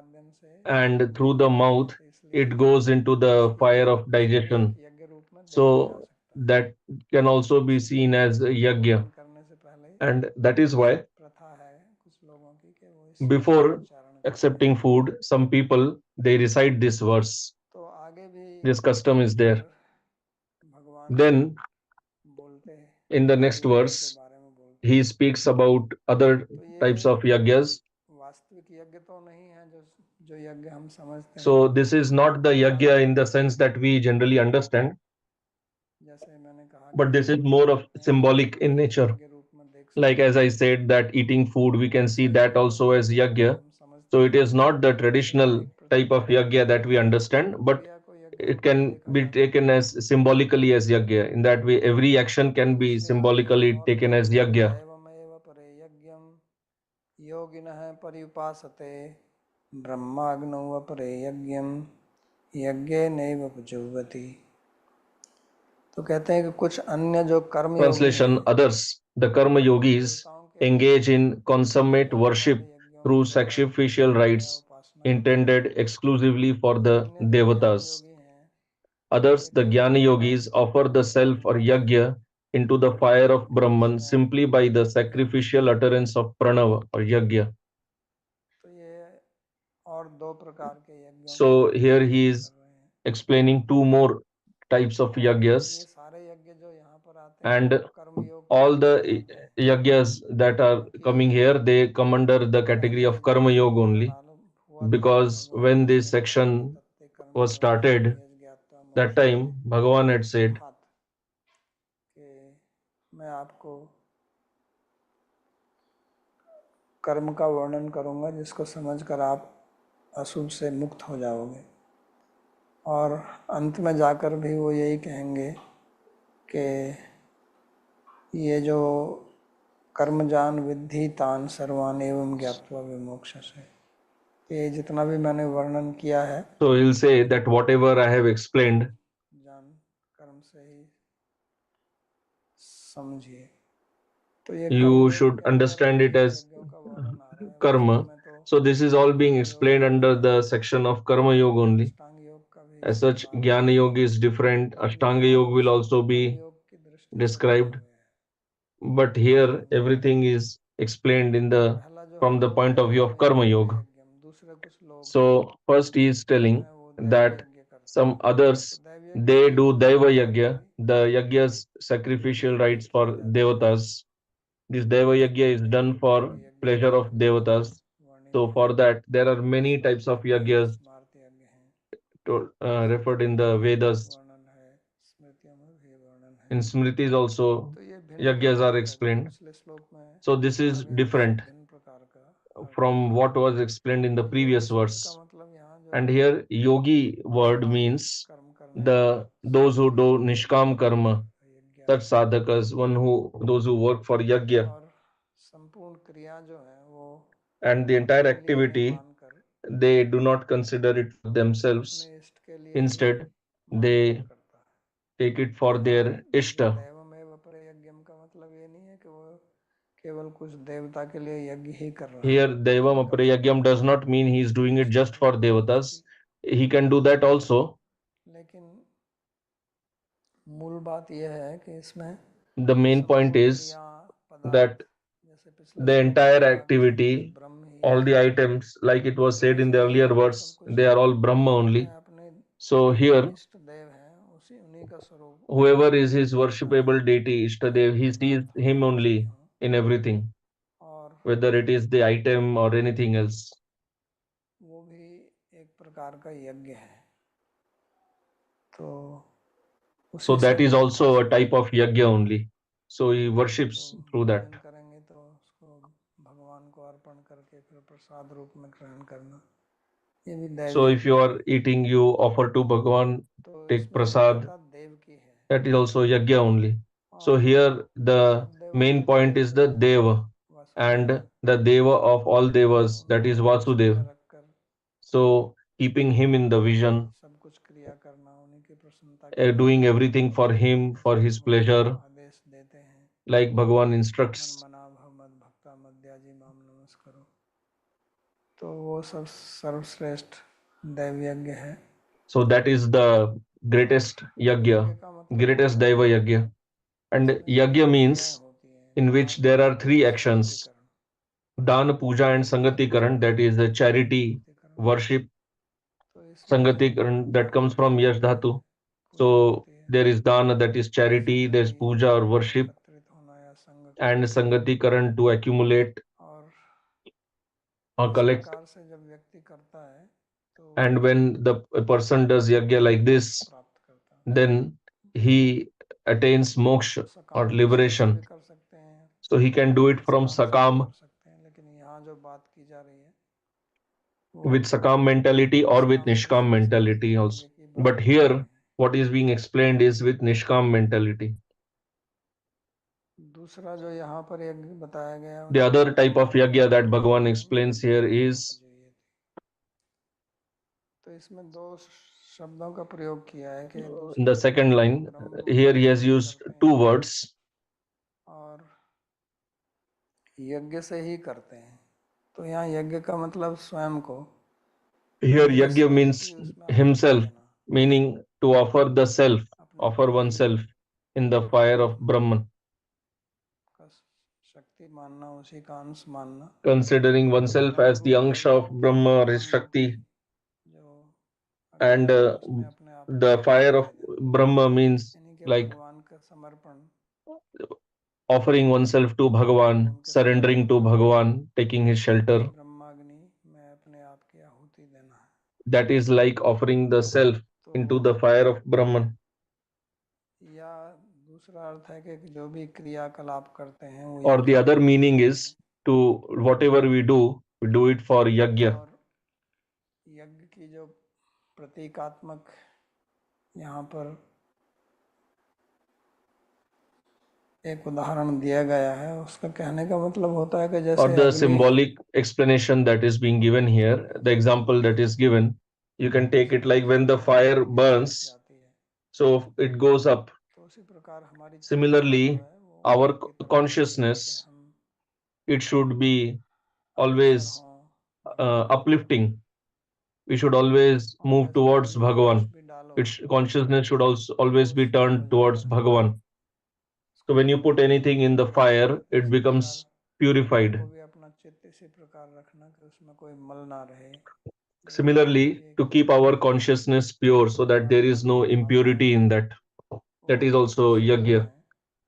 and through the mouth it goes into the fire of digestion. So that can also be seen as a yajna, and that is why before accepting food, some people they recite this verse. This custom is there. Then in the next verse, he speaks about other types of yagyas. So this is not the yagya in the sense that we generally understand, but this is more of symbolic in nature. Like as I said, that eating food, we can see that also as yagya. So it is not the traditional type of yagya that we understand, but it can be taken as symbolically as yagya. In that way, every action can be symbolically taken as yagya.
तो कहते हैं कि कुछ अन्य जो कर्म योगी
Translation:
हैं,
others, the karma yogis, engage in consummate worship through sacrificial rites intended exclusively for the devatas. Others, the jnana yogis, offer the self or yajna into the fire of Brahman simply by the sacrificial utterance of pranava or yajna.
तो ये और दो प्रकार के यज्ञों
So here he is explaining two more types of yajnas,
ये सारे यज्ञ जो यहाँ पर आते हैं
and
कर्म कर्मयोग के
all
अंदर
the
आते हैं,
yagyas that are coming
क्योंकि
here, they come under the category
पहले
of karma yoga
जो
only.
प्रारंभ हुआ था
Because
भगवान
when
ने
this
श्वेता
section
तत्ते कर्म
was
योग
started,
संन्यास ज्ञात्वा
that
मोक्ष में
time Bhagavan had said,
कहा था कि मैं आपको कर्म का वर्णन करूंगा जिसको समझकर आप अशुभ से मुक्त हो जाओगे, और अंत में जाकर भी वो यही कहेंगे कि ये जो कर्मजान विद्धि तान सर्वान एवं ज्ञात्वा विमोक्षसे, ये जितना भी मैंने वर्णन किया है,
so he'll say that whatever I have explained,
जान कर्म से ही समझिए। तो ये
you
कर्मयोग
should
के अंदर
understand it
ये
as
यज्ञों का वर्णन आ रहा है। वास्तव
karma.
में तो
So this is all being
ज्ञान योग
explained
अलग
under
है,
the section of karma yoga only.
अष्टांग योग का भी
As
इसमें
such,
बात
Jnana
है,
yoga is different.
लेकिन
Ashtanga
यहाँ
yoga will
इसको
also be
कर्मयोग की दृष्टि से लिया
described.
गया है।
But here everything is explained in the
पहला जो है
from the
वो
point of view of
दैव
karma
यज्ञम
yoga.
प्रयज्ञम, दूसरे कुछ लोग
So first he is
जो
telling
है वो दैव
that
यज्ञ करते हैं।
some
तो
others
दैव यज्ञ
they
की
do daiva
व्याख्या
yagya,
भी
the yagya's sacrificial
यही
rites
किया
for
जाता है।
devatas. This daiva yagya is
इसमें
done for
रुद्र यज्ञ
pleasure of
पुरुष यज्ञ
devatas.
वर्णित
So
है,
for that there are many
स्मृत
types of
यज्ञ है,
yagyas
स्मार्त यज्ञ है,
referred in
श्रुतियों
the
में भी
Vedas.
वर्णन है, स्मृतियों में भी वर्णन है।
In Smritis also
तो ये भिन्न
yagyas
प्रकार
are
का, जो
explained.
पिछले श्लोक में
So this
कहा
is
गया उससे
different
भिन्न प्रकार का अर्थ है।
from what was explained in the
तो योगी
previous
शब्द का
verse.
मतलब यहाँ जो
And here yogi word
निष्काम
means
कर्म करने वाले
those who
साधक
do
हैं,
nishkam karma, such
यज्ञार्थी,
sadhakas, those who work for yagya,
और संपूर्ण क्रिया जो है वो
and the entire
अपने लिए नहीं
activity
मानकर
they do not consider it for themselves.
अपने इष्ट के लिए ही
Instead,
मानकर
they
करता है।
take it
तो
for
यहाँ
their
ये
ishta.
दैवमेव अपरे यज्ञम का मतलब ये नहीं है कि वो केवल कुछ देवता के लिए यज्ञ ही कर रहा
Here,
है,
Devam Aprayagyam does not mean he is doing it just
निष्काम
for
कर्म
devatas.
उसकी,
He can do that also.
लेकिन मूल बात यह है कि इसमें
The main point
संपूर्ण
is
क्रिया पदार्थ,
that
जैसे पिछले
the
श्लोक में
entire
कहा कि सब कुछ
activity,
ब्रह्म ही
all
है,
the items, like it was
तो
said in
ऐसे
the
ही
earlier
यहाँ भी सब
verse,
कुछ
they are all Brahma
अपने
only.
अपने
So
जो
here,
इष्ट देव हैं उसी उन्हीं का स्वरूप
whoever is his
देखता है,
worshipable deity,
चाहे
Ishtadev,
वो
he sees
पदार्थ हो या
him
कुछ भी
only
हो,
in everything,
और
whether it is the item or anything else.
वो भी एक प्रकार का यज्ञ है। तो
So
उसी से
that is
वो
also a
Upasana
type of
करते हैं।
yagya only. So he
तो
worships through that.
भोजन करेंगे तो उसको भगवान को अर्पण करके फिर प्रसाद रूप में ग्रहण करना, ये भी दैव
So if
यज्ञ
you
है।
are eating, you offer to Bhagavan,
तो
take
इसमें
prasad,
मुख्यतः देव की है,
that is also yagya only. So
और
here the
सब देवों
main
में
point
देव
is
जो
the
है
Deva,
वासुदेव
and
है,
the Deva of all Devas,
तो
that is
उनको लक्ष्य में
Vasudev.
रखकर
So keeping him in the vision,
सब कुछ क्रिया करना उन्हीं की प्रसन्नता के लिए,
doing everything for him, for
जैसे
his
भगवान
pleasure,
आदेश देते हैं,
like Bhagavan
मन
instructs.
मना भव मद भक्ता मद्याजी माम नमस्करो, तो वो सब सर्वश्रेष्ठ दैव यज्ञ है।
So that is the
और
greatest
यज्ञ
yagya,
का मतलब
greatest
होता है
Daiva
कि
yagya. And
जिसमें
yagya
तीन क्रियाएं
means
होती हैं,
in which
दान
there are
पुण्य
three
और
actions:
संगतिकरण।
Dana, Puja, and
दान
Sangatikaran, that is
पुण्य
the
और
charity,
संगतिकरण,
worship.
तो इसमें
Sangatikaran, that
दान
comes from
होता है,
Yash
पुण्य
Dhatu.
पुण्य
So
होती है,
there is Dana, that is charity, there is
संगति
Puja or worship,
एकत्रित होना या संग
and
करना,
Sangatikaran to accumulate
और
or
इस
collect.
प्रकार से जब व्यक्ति करता है तो
And when the a person does yagya like
मोक्ष
this,
प्राप्त करता है।
then he attains
तो
moksha or
सकाम दृष्टि से भी
liberation.
कर सकते हैं,
So he can do it from
निष्काम से भी कर
Sakam,
सकते हैं, लेकिन यहाँ जो बात की जा रही है वो
with Sakam mentality or with
निष्काम
Nishkam
दृष्टि से
mentality also.
यज्ञ की बात
But
की जा रही
here,
है।
what is being explained is with Nishkam mentality.
दूसरा जो यहाँ पर यज्ञ बताया गया है
The
उसका
other type
नाम
of
है
yagya that Bhagavan
यज्ञम
explains here is
यज्ञेभ्योपजीयते। तो इसमें दो शब्दों का प्रयोग किया है कि
in the
दूसरे
second
को
line.
ब्रह्म रूप
Here
में
he has
ग्रहण
used
करते
two
हैं
words.
और यज्ञ से ही करते हैं। तो यहाँ यज्ञ का मतलब स्वयं को
Here
अपने
yagya
स्वयं
means
की उसमें आहुति
himself,
देना,
meaning to offer the self,
अपने
offer
बुद्धि
oneself in the fire of Brahman,
का शक्ति मानना, उसी का अंश मानना,
considering
और
oneself
ब्रह्म
as the
रूप
angsha
यज्ञ
of Brahma or his
ब्रह्म रूपी
Shakti.
जो अग्नि
And
है उसमें अपने आप को
the fire
आहुति
of
दे देना,
Brahma means
यानी कि
like
भगवान का समर्पण
offering oneself to Bhagavan,
उनके समक्ष
surrendering to
जाके
Bhagavan, taking his shelter.
ब्रह्माग्नि में अपने आप की आहुति देना है।
That is like offering the self into
तो
the fire of Brahman.
या दूसरा अर्थ है कि जो भी क्रियाकलाप करते हैं वो
Or
यज्ञ
the
के
other
लिए
meaning
करते
is
हैं,
to whatever we do it for yajna.
और यज्ञ की जो प्रतीकात्मक यहाँ पर एक उदाहरण दिया गया है, उसका कहने का मतलब होता है कि
Or
जैसे
the
अग्नि
symbolic explanation that is being given here, the example that is given, you can take it like when the fire burns,
जाती है,
so it goes up.
तो उसी प्रकार हमारी चिंतना जो
Similarly,
है वो
our
ऊपर की तरफ जाती है कि
consciousness,
हम
it should be
अग्रसर
always
हों भगवान की तरफ,
uplifting. We should always
और
move
जैसे
towards
अग्नि में कुछ
Bhagavan.
भी डालो
Its consciousness should also
तो वो
always be
शुद्ध हो
turned
जाता
towards
है।
Bhagavan. So when you put anything in the fire, it
इसी प्रकार
becomes purified.
हमको भी अपना चित्त इसी प्रकार रखना कि उसमें कोई मल ना रहे, जैसे
Similarly,
ये
to keep our consciousness pure so that there is no
नकारात्मक भावनाएं
impurity in that.
वो
That is also
शुद्ध
yajna.
रहें,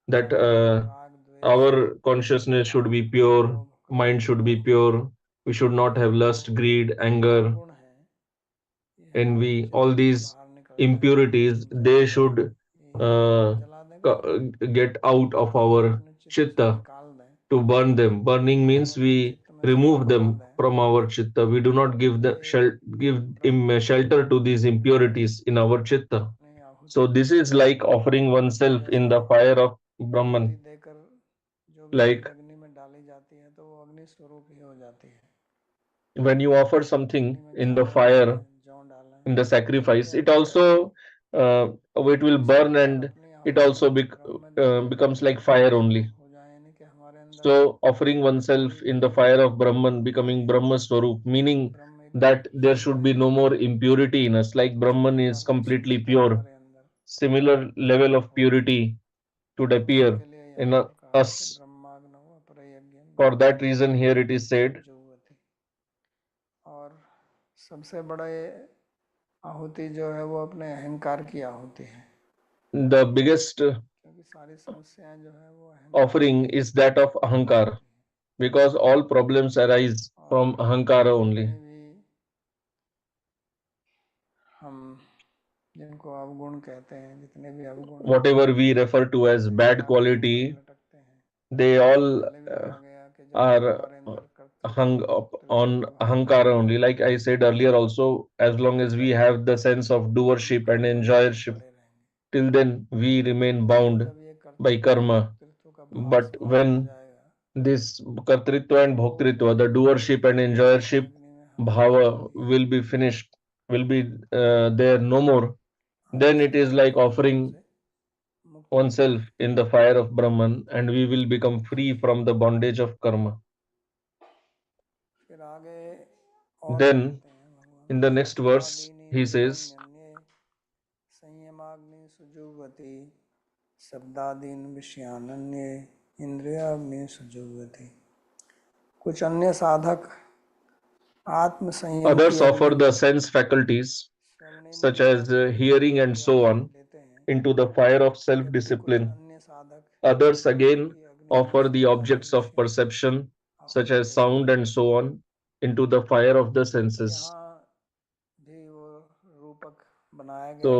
That
राग द्वेष
our consciousness should be pure,
लोभ
mind
क्रोध
should be
मोह
pure. We should not
ये
have
जो
lust, greed, anger,
अवगुण हैं ये हमारे
envy. All
चित्त से
these
बाहर निकल जाए,
impurities,
जला
they
दें,
should
ये जला देगा,
get out of
इनको
our
अपने चित्त से
chitta.
निकाल दें,
To burn them. Burning
इनको
means
अपने
we
चित्त में से
remove
निकलवा
them
दें,
from our chitta. We do not give the
ये
give
ब्रह्माग्नि
shelter to these
में
impurities in our chitta.
अपनी आहुति
So this is like offering
और
oneself in
जैसे
the fire of
आहुति
Brahman.
देकर जो भी
Like
चीज अग्नि में डाली जाती है तो वो अग्नि स्वरूप ही हो जाती है।
when you offer
अग्नि
something
में
in the
चावल
fire,
डालें, जौ डालें,
in the
जो भी
sacrifice, it
अर्पित करें,
also it will
इसी
burn
प्रकार
and
अपनी
it
आहुति
also
ब्रह्म में देकर
becomes like
ब्रह्म
fire only.
स्वरूप हो जाए, यानी कि हमारे अंदर
So offering
कोई
oneself in the
भी
fire of Brahman,
बुराई,
becoming Brahma Swarup, meaning
ब्रह्म एक
that there
शुद्ध
should be
है,
no more impurity in us, like
तो उसी
Brahman is
प्रकार
completely
शुद्धता
pure.
हमारे अंदर
Similar level of
हो जाए।
purity should
तो उसी
appear
के लिए
in
यहाँ पर कहा है कि
us.
ब्रह्माग्नौ अपरयज्ञं
For that
दीप्तिमतां
reason, here it is said,
जुह्वति। और सबसे बड़ा ये आहुति जो है वो अपने अहंकार की आहुति है,
the biggest
क्योंकि सारी समस्याएं जो है वो अहंकार
offering
से
is that of
पैदा
Ahankar,
होती हैं,
because all problems arise
और
from Ahankara only.
जितने भी हम जिनको अवगुण कहते हैं, जितने भी अवगुण हैं
Whatever we refer to
वो
as bad
अहंकार के ऊपर ही
quality,
लटकते हैं।
they
जैसे
all
पहले भी कहा गया कि जब तक
are
हमारे अंदर कर्तृत्व
hung up
भोक्तृत्व
on
का भाव
Ahankara
रहेगा
only. Like I said earlier, also, as long as
तब
we
तक
have the sense of
हम
doership and
कर्म में
enjoyership,
पड़े रहेंगे,
till then we remain
लेकिन
bound
जब ये
by
कर्तृत्व
karma.
भोक्तृत्व का भाव
But
समाप्त हो
when
जाएगा
this kartritva and
तो
bhoktritva, the doership and
ये
enjoyership
ब्रह्माग्नि में हमारी
bhava
आहुति
will be finished, will be there no more,
हम
then
इस
it is
कर्म
like
के बंधन
offering
से मुक्त हो
oneself
जाएंगे।
in the fire of Brahman, and we will become free from the bondage of karma.
फिर आगे और
Then,
कहते हैं भगवान,
in the next verse,
शब्दादीनि
he says,
निबोन्यन्ये संयमाग्नि सुजुह्वति शब्दादीन विषयानन्ये इंद्रियाग्नि सुजुह्वति। कुछ अन्य साधक आत्म संयम की
others offer
अग्नि
the
में
sense faculties, such as
श्रवणेन्द्रियाग्नि
hearing and
की
so
आहुति
on,
देते हैं,
into the fire of self
जबकि कुछ
discipline.
अन्य साधक
Others
मन
again
की अग्नि में
offer the
शब्दादि
objects of
विषयों की
perception, such
आहुति
as
देते
sound
हैं।
and so on, into the fire of the
तो
senses.
यहाँ भी वो रूपक बनाया गया है कि
So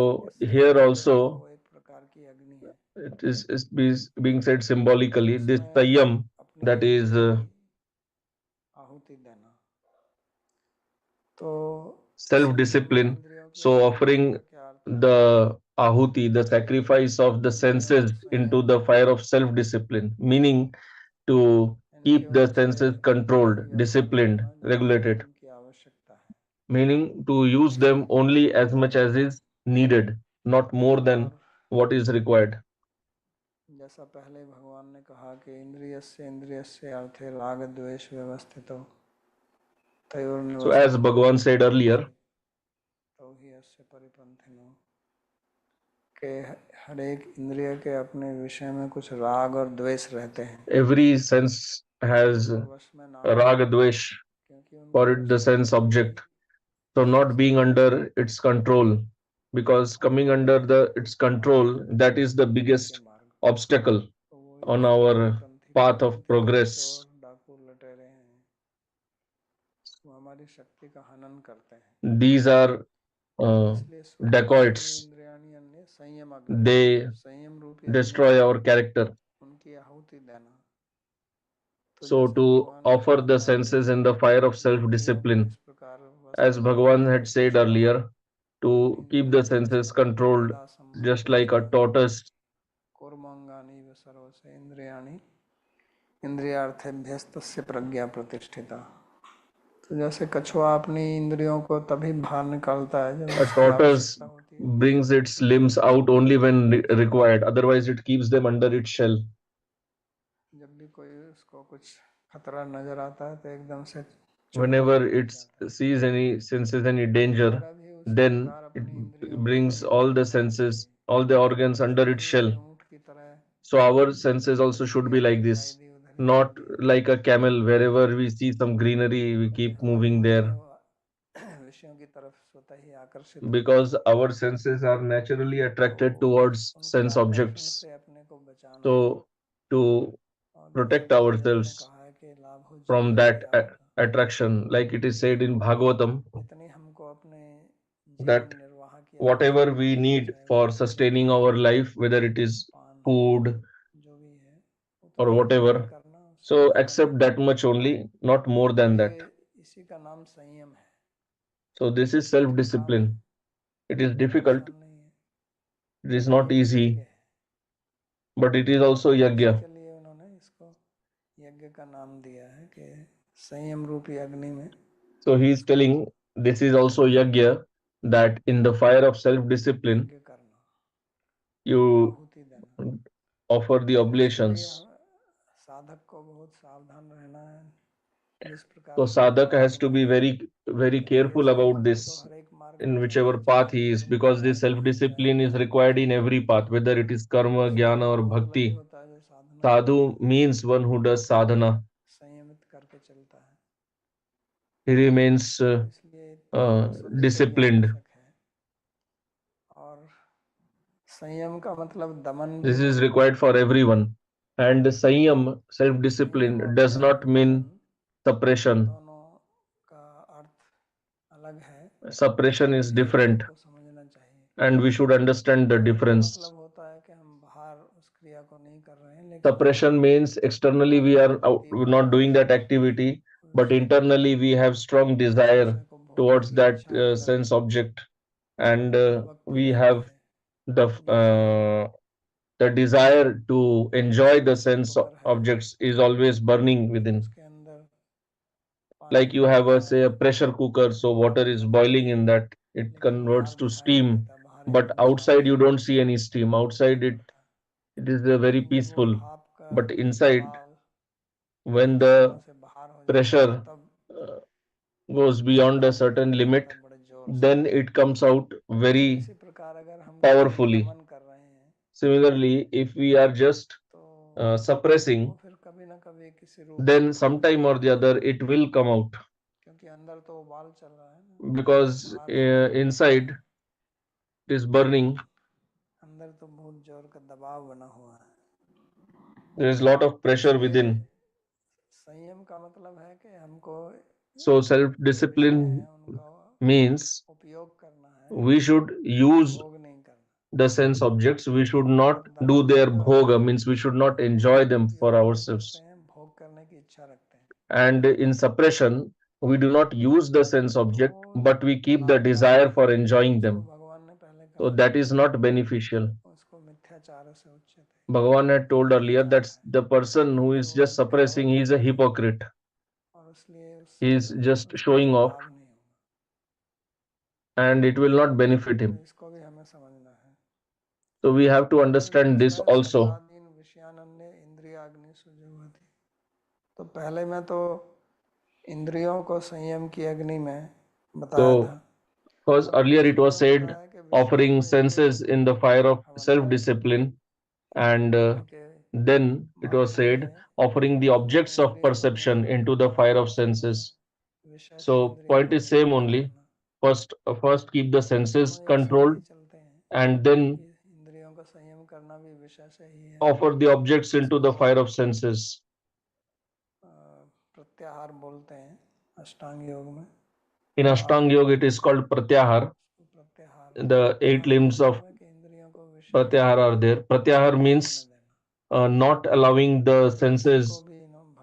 here
संयम जो है
also
वो एक प्रकार की अग्नि है,
it is being said symbolically, this
उसमें
tayyam,
अपनी
that is
इंद्रियों की आहुति देना। तो संयम
self-discipline.
इंद्रियों की
So
आहुति देने का
offering
क्या अर्थ है
the ahuti, the
कि
sacrifice of the
इनमें
senses
वो
into
संयम
the fire of self-discipline, meaning to
इनके
keep the
ओर से
senses controlled,
वही व्यवहार
disciplined,
करना जो
regulated,
उनकी आवश्यकता है।
meaning to use them only as much as is needed, not more than
और
what is required.
जैसा पहले भगवान ने कहा कि इंद्रियस्य अर्थे राग द्वेष व्यवस्थितो
So as
तयोर्निवसति
Bhagavan said earlier,
तो ही अस्य परिपंथिनो, के हर एक इंद्रिय के अपने विषय में कुछ राग और द्वेष रहते हैं,
every sense has
उनको वश में ना हो,
raga dvesh
क्योंकि
for
उनके
it,
वश
the
में
sense
होना ही
object. So not being
संसार है
under its control, because
और
coming
वो
under
ही
the its
हमारे
control, that is the
मुक्ति के
biggest
मार्ग,
obstacle.
तो वो
on our path of progress.
डाकू लुटेरे हैं, वो हमारी शक्ति का हनन करते हैं।
These are
इसलिए स्वात्माग्नि
dacoits.
इंद्रियाणि अन्य संयम अग्नि,
They
संयम रूपी अग्नि
destroy
में
our character.
उनकी आहुति देना। तो
So
जैसे
to
भगवान ने
offer
कहा
the
था कि
senses in the fire of
यज्ञ को
self-discipline,
इस प्रकार
as
वस्तु
Bhagavan had
कि
said
कछुआ
earlier, to
अपनी
keep the
इंद्रियों को
senses
serve
controlled,
Veda
just
सम्मतो
like a tortoise.
कूर्मंगानि व सर्वस्य इंद्रियाणि इंद्रियार्थेभ्यस्तस्य प्रज्ञा प्रतिष्ठिता। तो जैसे कछुआ अपनी इंद्रियों को तभी बाहर निकालता है जब
A
उसकी
tortoise
आवश्यकता होती है,
brings its limbs out only when required, otherwise it keeps them under its shell.
जब भी कोई उसको कुछ खतरा नजर आता है तो एकदम से चुप
Whenever
होकर बैठ
it
जाता है।
sees any senses any
तो
danger,
हमारा भी उसी
then
प्रकार
it
अपनी इंद्रियों को
brings all the
रखना
senses,
चाहिए।
all the organs under its
इसलिए
shell.
ये ऊँट की तरह
So our senses also
जिधर
should
भी
be
हमें
like
दिखाई
this,
दी उधर ही छोड़
not
दिया।
like a camel. Wherever we see some greenery, we keep
हमारी
moving
बुद्धि
there,
वो विषयों की तरफ स्वतः ही आकर्षित होती है।
because our senses are naturally attracted
तो
towards
उनके
sense
आकर्षण
objects.
से अपने को बचाना है।
So to
और जैसे
protect
भागवत में
ourselves
कहा है कि लाभो
from
जीवन
that
दयावता,
attraction, like it is said in Bhagavatam,
जितनी हमको अपने जीवन
that
निर्वाह की
whatever
आवश्यकता
we
है,
need
चाहे वो
for
भोजन
sustaining
है,
our life, whether it is
पान है,
food
जो भी है,
or
उतना ही ग्रहण
whatever,
करना, उससे
so
अधिक मत
accept
लेना।
that much only, not more
तो
than
ये
that.
इसी का नाम संयम है।
So this is
कठिन काम है,
self-discipline. It is
इतना
difficult,
आसान नहीं है,
it is
पर
not
ये भी यज्ञ
easy,
है।
but it is also
तो उसी
yajna.
के लिए उन्होंने इसको यज्ञ का नाम दिया है कि संयम रूपी अग्नि में
So he is
उसको
telling this is also yajna, that in the fire of self-discipline,
यज्ञ करना,
you
आहुति देना।
offer the
तो उसके लिए
oblations.
साधक को बहुत सावधान रहना है। जिस प्रकार
So
से ये
sadhak has
मार्ग
to
में
be
है,
very
क्योंकि ये
careful about
संयम तो
this
हर एक मार्ग में
in
चलना
whichever
ही
path
चाहिए,
he is,
चाहे वो
because this
साधना है चाहे
self-discipline is
ज्ञान है।
required in every path, whether it is karma, jnana
Sadhu
or
का मतलब ही
bhakti.
होता है जो साधना करता है,
Sadhu means one who does sadhana.
संयमित करके चलता है।
He remains
तो इसलिए ये तो सभी के लिए
disciplined.
आवश्यक है। और संयम का मतलब दमन भी
This is
नहीं है।
required for everyone. And Sanyam,
संयम
self-discipline,
और
does not
Daman
mean suppression.
दोनों का अर्थ अलग है,
Suppression is
ये भी
different,
हमको समझना चाहिए।
and we should understand the
दमन का
difference.
मतलब होता है कि हम बाहर उस क्रिया को नहीं कर रहे हैं, लेकिन
Suppression means externally we
हमारे
are
प्रति
not doing that activity, but
विषय
internally we have strong
उस
desire
विषय को भोगने
towards
की
that
इच्छा अंदर
sense object, and
दबकती
we
रहती
have
है।
the
ये संयम है।
desire to enjoy the
जैसे
sense
कुकर है,
objects is always burning within.
उसके अंदर पानी
Like you have
उबलता
a
है,
say a pressure cooker, so water
आग
is
भड़कती
boiling
है,
in that, it
लेकिन
converts
बाहर
to
दिखाई नहीं
steam,
देता, बाहर
but
एकदम
outside
शांत
you
है,
don't see any steam.
नहीं
Outside
भड़कता।
it is very
जब वो
peaceful,
भाप का
but inside,
दबाव
when
एक सीमा
the
से बाहर हो जाता है,
pressure
तब
goes beyond a
आग
certain
भड़कने लगता
limit,
है बड़े जोर से।
then it comes out
तो
very
इसी प्रकार अगर हम केवल
powerfully.
दमन कर रहे हैं
Similarly, if we are just
तो वो
suppressing,
फिर कभी ना कभी किसी रूप में
then
दिखाई
sometime or
देगा,
the other it will come out,
क्योंकि अंदर तो उबाल चल रहा है ना,
because
बाहर से तो नहीं दिख रहा
inside
है,
it is burning.
लेकिन अंदर तो बहुत जोर का दबाव बना हुआ है।
There is a lot of
तो
pressure
इसलिए
within.
संयम का मतलब है कि हमको
So
जो विषय
self-discipline
हैं उनका
means
उपयोग करना है,
we should use
भोग नहीं करना।
the sense objects. We should
और
not do
दमन
their
में जो है
bhoga, means we should not enjoy them for
उपयोग नहीं करते
ourselves.
हैं, भोग करने की इच्छा रखते हैं।
And in suppression, we do not use the sense
तो
object,
वो
but we keep the
लाभदायक
desire
नहीं
for
है,
enjoying
उसको
them.
भगवान ने पहले
So
कहा था
that
कि
is not beneficial.
उसको मिथ्याचार से उच्यते,
Bhagavan had told earlier
मिथ्याचार
that
है,
the person who
क्योंकि
is
वो
just
दिखावा
suppressing, he is a
करते हैं
hypocrite.
और इसलिए
He
उससे
is just
उसको
showing
कोई
off,
लाभ नहीं होगा।
and it will not benefit
तो
him.
इसको भी हमें समझना है।
So we have to
फिर
understand this
दूसरा है
also.
शब्दादीन विषयानन्य इंद्रियाग्नि सुजुह्वति। तो पहले मैं तो इंद्रियों को संयम की अग्नि में बताया था,
So first,
अब
earlier it
दूसरे
was
में
said
बताया कि विषयों
offering
को यज्ञ
senses
में
in the fire of
हवन करें।
self-discipline, and
यज्ञ के
then it was
मार्ग
said
में
offering the
अपने
objects of
इंद्रियों को
perception
नियंत्रित
into the
करना,
fire of
अपने
senses.
विषय से
So
इंद्रियों
point
को
is same
निवृत्त
only.
करना।
First keep the
तो दोनों
senses
एक साथ ही
controlled,
चलते हैं,
and then
कि इंद्रियों को
offer the objects into the fire of senses.
प्रत्याहार बोलते हैं अष्टांग योग में.
In Ashtanga Yoga, it is called Pratyahar. The 8 limbs of Pratyahar are there. Pratyahar means not allowing the senses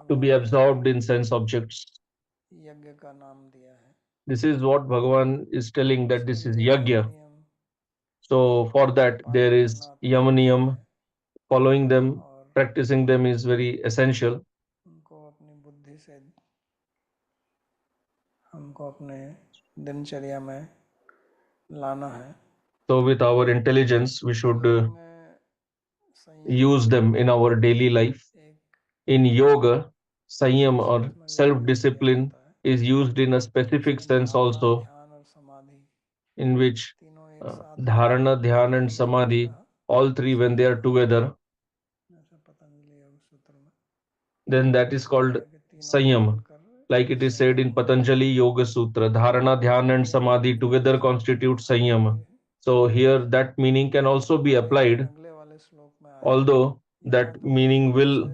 to be absorbed in sense objects. This is what Bhagavan is telling, that this is yajna. So for that there is yamaniyam. Following them, practicing them is very essential.
हमको अपने दिनचर्या में लाना है.
So with our intelligence, we should use them in our daily life. In yoga, sanyam or self-discipline is used in a specific sense also, in which dharana, dhyana, and samadhi, all three, when they are together, then that is called sanyam. Like it is said in Patanjali Yoga Sutra, dharana, dhyana, and samadhi together constitute sanyam. So here that meaning can also be applied, although that meaning will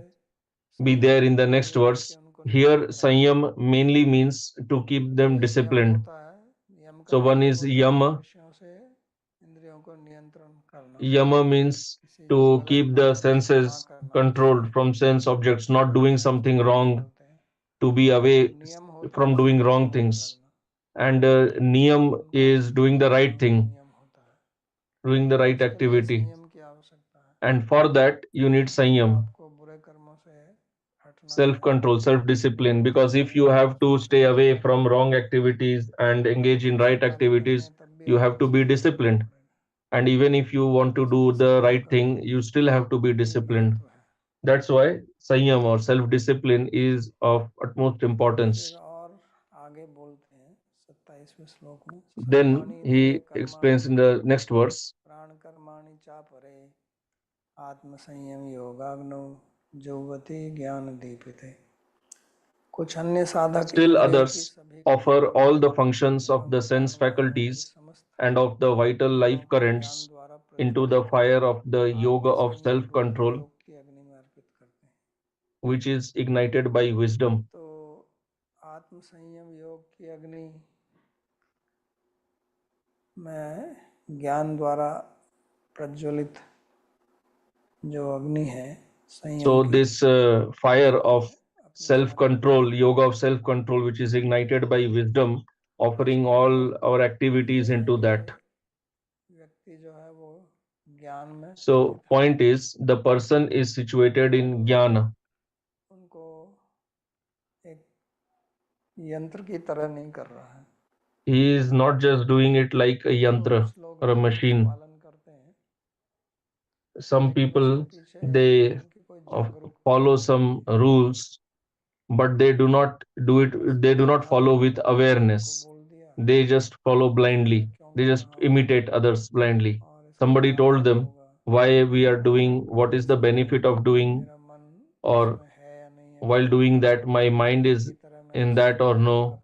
be there in the next verse. Here sanyam mainly means to keep them disciplined. So one is yama. Yama means to keep the senses controlled from sense objects, not doing something wrong, to be away from doing wrong things. And niyam is doing the right thing, doing the right activity. And for that, you need sanyam, self control, self discipline. Because if you have to stay away from wrong activities and engage in right activities, you have to be disciplined. And even if you want to do the right thing, you still have to be disciplined. That's why sanyam or self discipline is of utmost importance. Then he explains in the next verse,
आत्म संयम योगाग्नो जौवती ज्ञान दीपिते. कुछ अन्य साधक
still others offer all the functions of the sense faculties and of the vital life currents into the fire of the yoga of self control, which is ignited by wisdom.
तो आत्म संयम योग की अग्नि में ज्ञान द्वारा प्रज्वलित जो अग्नि है संयम
So
की,
this fire of self control, yoga of self control, which is ignited by wisdom, offering all our activities into that.
व्यक्ति जो है वो ज्ञान में
So
स्थित है.
point is, the person is situated in jnana.
उनको एक यंत्र की तरह नहीं कर रहा है.
He is not just doing it like a yantra or a machine.
पालन करते हैं.
Some people, they follow some rules, but they do not do it, they do not follow with awareness. They just follow blindly, they just imitate others blindly. Somebody told them why we are doing, what is the benefit of doing, or while doing that my mind is in that or no,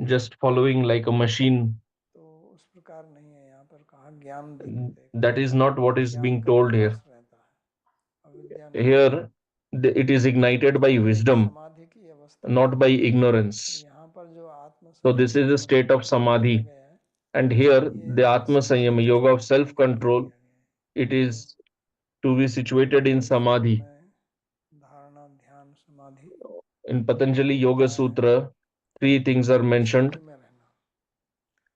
just following like a machine. That is not what is being told here. Here it is ignited by wisdom, not by ignorance. So this is a state of samadhi. And here the Atma Sanyama, yoga of self-control, it is to be situated in samadhi. In Patanjali Yoga Sutra, 3 things are mentioned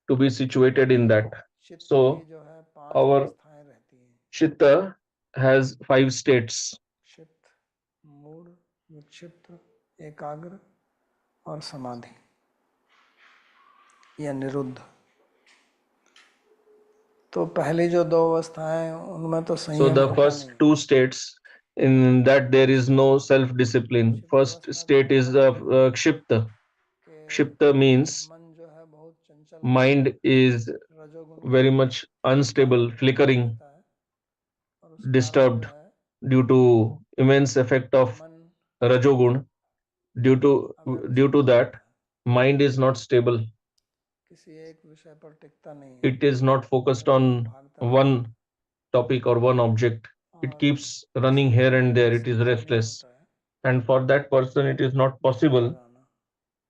to be situated in that. So our chitta has 5 states.
मूढ़, विक्षिप्त, एकाग्र और समाधि या निरुद्ध. तो पहली जो 2 अवस्थाएं उनमें तो संयम.
So the first 2 states, in that there is no self discipline. First state is kshipta. Kshipta means mind is very much unstable, flickering, disturbed due to immense effect of rajogun. Due to that, mind is not stable. It is not focused on one topic or one object. It
और
keeps running
इसलिए
here
वो
and there. It is
संसार में
restless.
होता है,
And for that person, it is not
बराबर
possible
आना,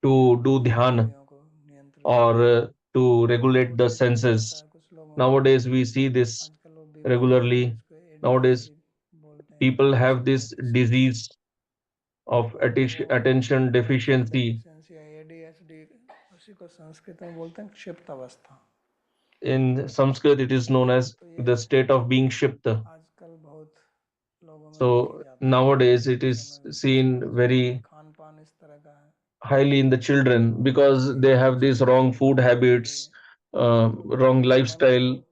to do dhyan
इंद्रियों को नियंत्रित
or
करना।
to
तो
regulate the
उससे क्या होता
senses.
है, कुछ लोगों को
Nowadays, we see this
आजकल वो बीमारी है
regularly.
जिसको
Nowadays,
एडीएचडी बोलते हैं,
people have
attention
this
deficiency.
disease of
तो वो
attention
अटेंशन
deficiency.
डेफिशिएंसी या एडीएचडी, उसी को संस्कृत में बोलते हैं क्षिप्त अवस्था।
In Sanskrit, it is known as
तो ये
the state of being Shipta.
आजकल बहुत लोगों में देखी
So
जाती है,
nowadays, it
बच्चों
is
में विशेषकर
seen
जिनका
very
खान पान इस तरह का है।
highly in the children
और
because
इसकी
they have
सूचना
these wrong
जब
food
पता चलती
habits,
है तो
wrong
व्यक्ति का मन
lifestyle.
बहुत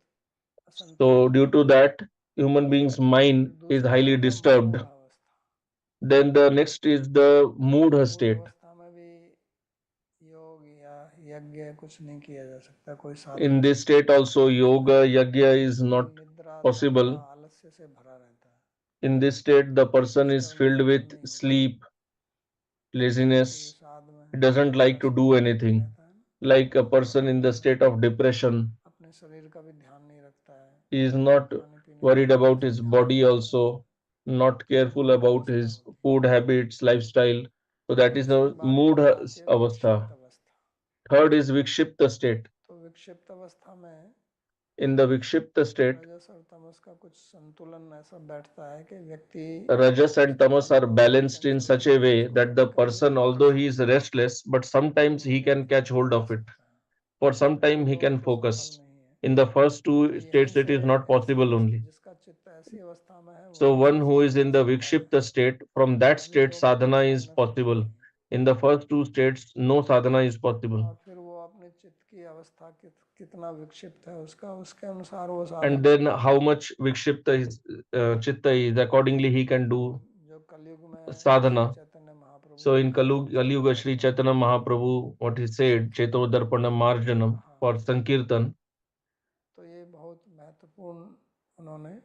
So
असंतुलित
due
रहता
to
है।
that, human being's
फिर
mind is
दूसरा
highly
आता है
disturbed.
मूढ़ अवस्था।
Then the next is the mood
मूढ़
state.
अवस्था में भी योग या यज्ञ कुछ नहीं किया जा सकता, कोई
In
साधन
this state also,
उसमें
yoga, yajna is
व्यक्ति
not
निद्रा तन्द्रा
possible.
आलस्य से भरा रहता है,
In this state, the person
उसका
is filled
नियंत्रण
with
नहीं होता है।
sleep,
व्यक्ति
laziness.
विषाद में
He doesn't like to do
आलस्यपन करता
anything.
रहता है ना,
Like a person in the
और
state of depression,
अपने शरीर का भी ध्यान नहीं रखता है,
he is not
खाने पीने
worried
पर
about
अच्छा
his
ध्यान नहीं
body
रखता है।
also, not
तो
careful
मूढ़
about
अवस्था
his
होती है।
food habits, lifestyle. So that
और
is
उसके
the
बाद
mood
फिर आती है
avastha.
विक्षिप्त अवस्था।
Third is vikshipta state.
तो विक्षिप्त अवस्था में
In the vikshipta state,
रजस और तमस का कुछ संतुलन ऐसा बैठता है कि व्यक्ति
rajas and
उसके
tamas
मन
are
को अपनी
balanced in
tension
such a way
उसको
that the
कंट्रोल
person,
कर
although he is
सकता है,
restless, but sometimes
उसको
he can catch
नियंत्रित
hold
कर
of it.
सकता है।
For some
कई
time, he
लोग
can
तो सफल
focus.
नहीं है।
In the first
तो
two
यहीं
states, it
से
is not
ऐसी
possible
अवस्था,
only.
जिसका चित्त ऐसी अवस्था में है
So
वही
one who
संसार
is
में
in the
सफल है।
vikshipta state, from that
बाकी
state
लोगों को
sadhana is
इसमें सफल
possible.
नहीं।
In the first two states, no sadhana is possible.
और फिर वो अपने चित्त की अवस्था कितना विक्षिप्त है उसका, उसके अनुसार वो
And
साधन
then
करता है।
how much vikshipta is chitta is, accordingly he can do
जो कलयुग में श्री
sadhana.
चैतन्य महाप्रभु
So
ने
in
कहा
Kali
चेतो
Yuga, Sri
दर्पणम
Chaitanya Mahaprabhu, what he said, Cheto Darpanam Marjanam
कहा,
for Sankirtan.
तो ये बहुत महत्वपूर्ण उन्होंने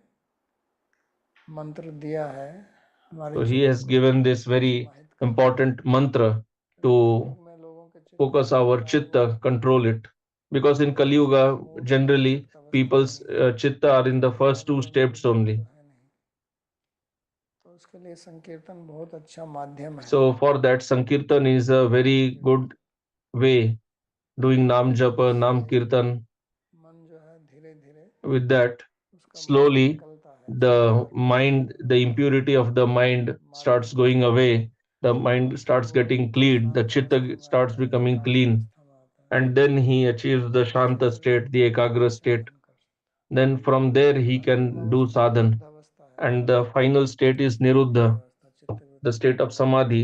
मंत्र दिया है हमारे
So he
चित्त
has
को
given this very
समाहित करने के लिए,
important mantra
क्योंकि
to
कलयुग में लोगों के चित्त
focus
इतने
our
खराब हो
chitta,
गए
control it. Because in
कि वो
Kali
शुद्ध
Yuga,
मूड और
generally
विक्षिप्त अवस्था में
people's
नहीं है,
chitta are in the first
विषाद
two
में उनकी
steps
बुद्धि तो
only.
है नहीं। तो उसके लिए संकीर्तन बहुत अच्छा माध्यम है।
So for that, Sankirtan is a very
कि
good way, doing Nam Japa,
उससे
Nam Kirtan.
मन जो है धीरे धीरे
With that,
उसका मोह
slowly
निकलता है, चित्त
the
कर्म करने
mind, the
में
impurity of the mind starts
मार्जन होता
going
है,
away. The mind
और फिर
starts
वो
getting cleared. The
शांत अवस्था
chitta
में
starts
आता है,
becoming
एकाग्र
clean.
अवस्था में आता है,
And then he
और
achieves the
वहाँ से
Shanta
फिर
state, the Ekagra state.
साधन कर सकता
Then from there
है।
he
और अंतिम
can do
अवस्था
sadhan.
निरुद्ध अवस्था है,
And the final state is
समाधि की
Niruddha,
अवस्था, चित्त
the
वृत्ति का
state of
निरोध।
Samadhi,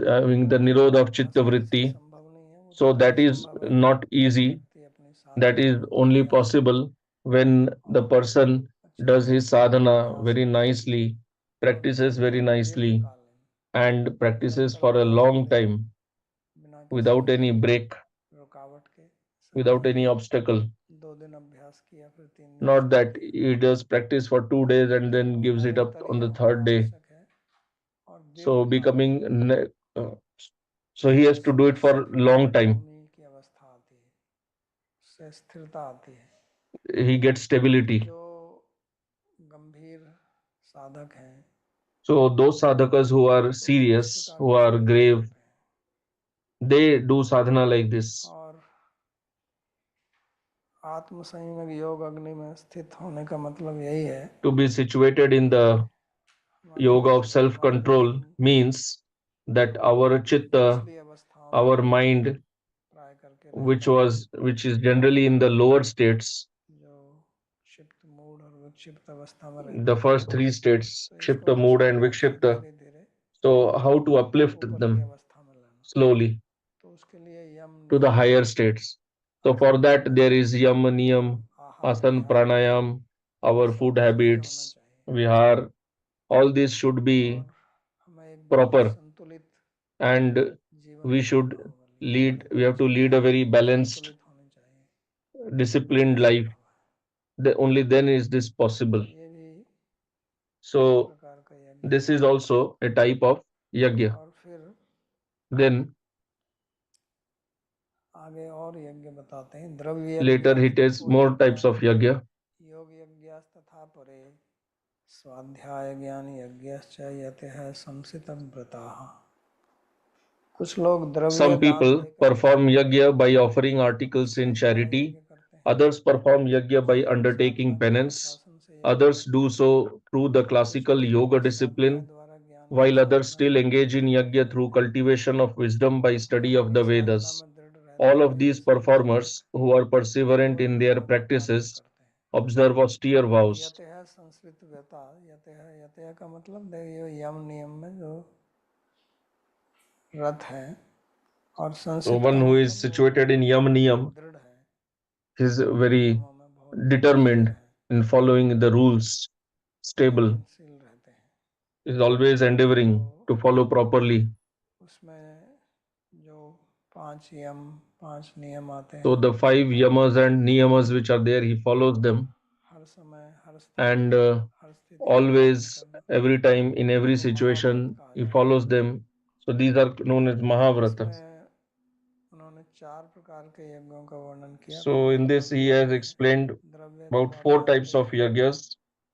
having the Nirodha of Chitta
आसानी से
Vritti.
संभव नहीं है, वो
So
तभी
that is
संभव है
not
जब
easy.
व्यक्ति अपनी
That
साधना
is
में
only
अभ्यास करे
possible when the
और
person
अच्छी
does
तरह
his
से
sadhana
अभ्यास
very
करे
nicely,
और
practices very
निरंतर
nicely,
दीर्घकालीन
and practices
निरंतर
for a
अभ्यास
long
करे
time
बिना किसी
without any break,
रुकावट के। ऐसा नहीं
without
है
any
कि
obstacle.
2 दिन अभ्यास किया फिर 3 दिन
Not
छोड़
that
दिया।
he does practice for 2 days and then gives it up
निरंतर
on
ये
the
होना
third day.
आवश्यक है और
So
दीर्घकालीन।
uh, so he
उससे
has to do it for long time.
सार्वभौमी की अवस्था आती है, उससे स्थिरता आती है।
He gets stability.
जो गंभीर साधक हैं
So those sadhakas who are
तो वो इस
serious,
प्रकार
who
की
are
साधना
grave,
करते हैं।
they do sadhana like this.
और आत्म संयम योग अग्नि में स्थित होने का मतलब यही है
To be situated in
कि
the
हमारे
yoga of
हमारा
self-control
मन
means that our chitta,
निचली अवस्थाओं में
our mind,
प्राय करके रहता है,
which is generally in the lower states,
जो क्षिप्त मूड और विक्षिप्त अवस्था में
the
रहता है।
first three states,
तो इसको
Kshipta, Mood,
किस
and
प्रकार से
Vikshipta.
धीरे धीरे
So how to uplift
ऊपर की
them
अवस्था में लाना,
slowly
तो उसके लिए यम
to the
नियम
higher states. So for
आसन
that there
pranayama
is yam, niyam,
आहार
asan,
विहार
pranayam,
ये
our
सब
food
ठीक ठीक होना
habits,
चाहिए
vihar, all these should be
और हमें एक बहुत
proper,
संतुलित
and
जीवन
we
जीना
should
होगा। ये हमारी
we have to lead
दिनचर्या
a very balanced,
संतुलित होनी चाहिए, तभी
disciplined life.
संभव है।
Only then is this possible.
तो ये भी एक
So
प्रकार का यज्ञ
this
है।
is also a type of yajna.
और फिर
Then
आगे और यज्ञ बताते हैं, द्रव्य
later
यज्ञ
he takes
तपो
more
यज्ञ
types of yajna.
योग यज्ञ तथा परे स्वाध्याय ज्ञान यज्ञश्च यतः संसित व्रताः। कुछ लोग द्रव्य
Some
दान
people
देकर
perform
यज्ञ करते
yajna
हैं,
by offering articles
तपस्या
in
द्वारा
charity.
यज्ञ करते हैं,
Others perform yajna by undertaking
साधना के
penance.
अनुशासन से यज्ञ
Others
करते
do
हैं,
so through the
कुछ
classical yoga
अधिकृत स्वाध्याय
discipline,
द्वारा ज्ञान की
while others
स्थापना
still
करके
engage in
यज्ञ
yajna through
करते हैं।
cultivation of wisdom by study of
अपनी
the
साधना
Vedas.
में दृढ़ रहते
All of
हुए ये
these
सभी साधक
performers who are perseverant
कठोर
in their
नियमों का पालन
practices
करते हैं।
observe austere vows.
यतः संस्कृत व्यता, यतः यतः का मतलब देखिए यम नियम में जो रत है, और
So
संसित
one
का
who is
मतलब वो
situated in Yam Niyam
दृढ़ है,
is very
नियमों में बहुत स्थिर
determined
है,
in following the rules, stable,
यत्नशील रहते हैं।
is always
तो
endeavoring to follow properly.
उसमें जो 5 यम 5 नियम आते
So
हैं,
the five yamas and niyamas which are there, he follows them,
हर समय हर स्थिति
and
में हर स्थिति का पालन
always,
करना,
every time, in every
इनको महाव्रत
situation,
कहा
he
जाता है।
follows them. So these are known as Mahavratas.
इसमें उन्होंने 4 प्रकार के यज्ञों का वर्णन किया।
So
पहले
in this, he
द्रव्य
has
यज्ञ,
explained
द्रव्य
about
द्वारा
four
दान
types of
देना,
yagyas.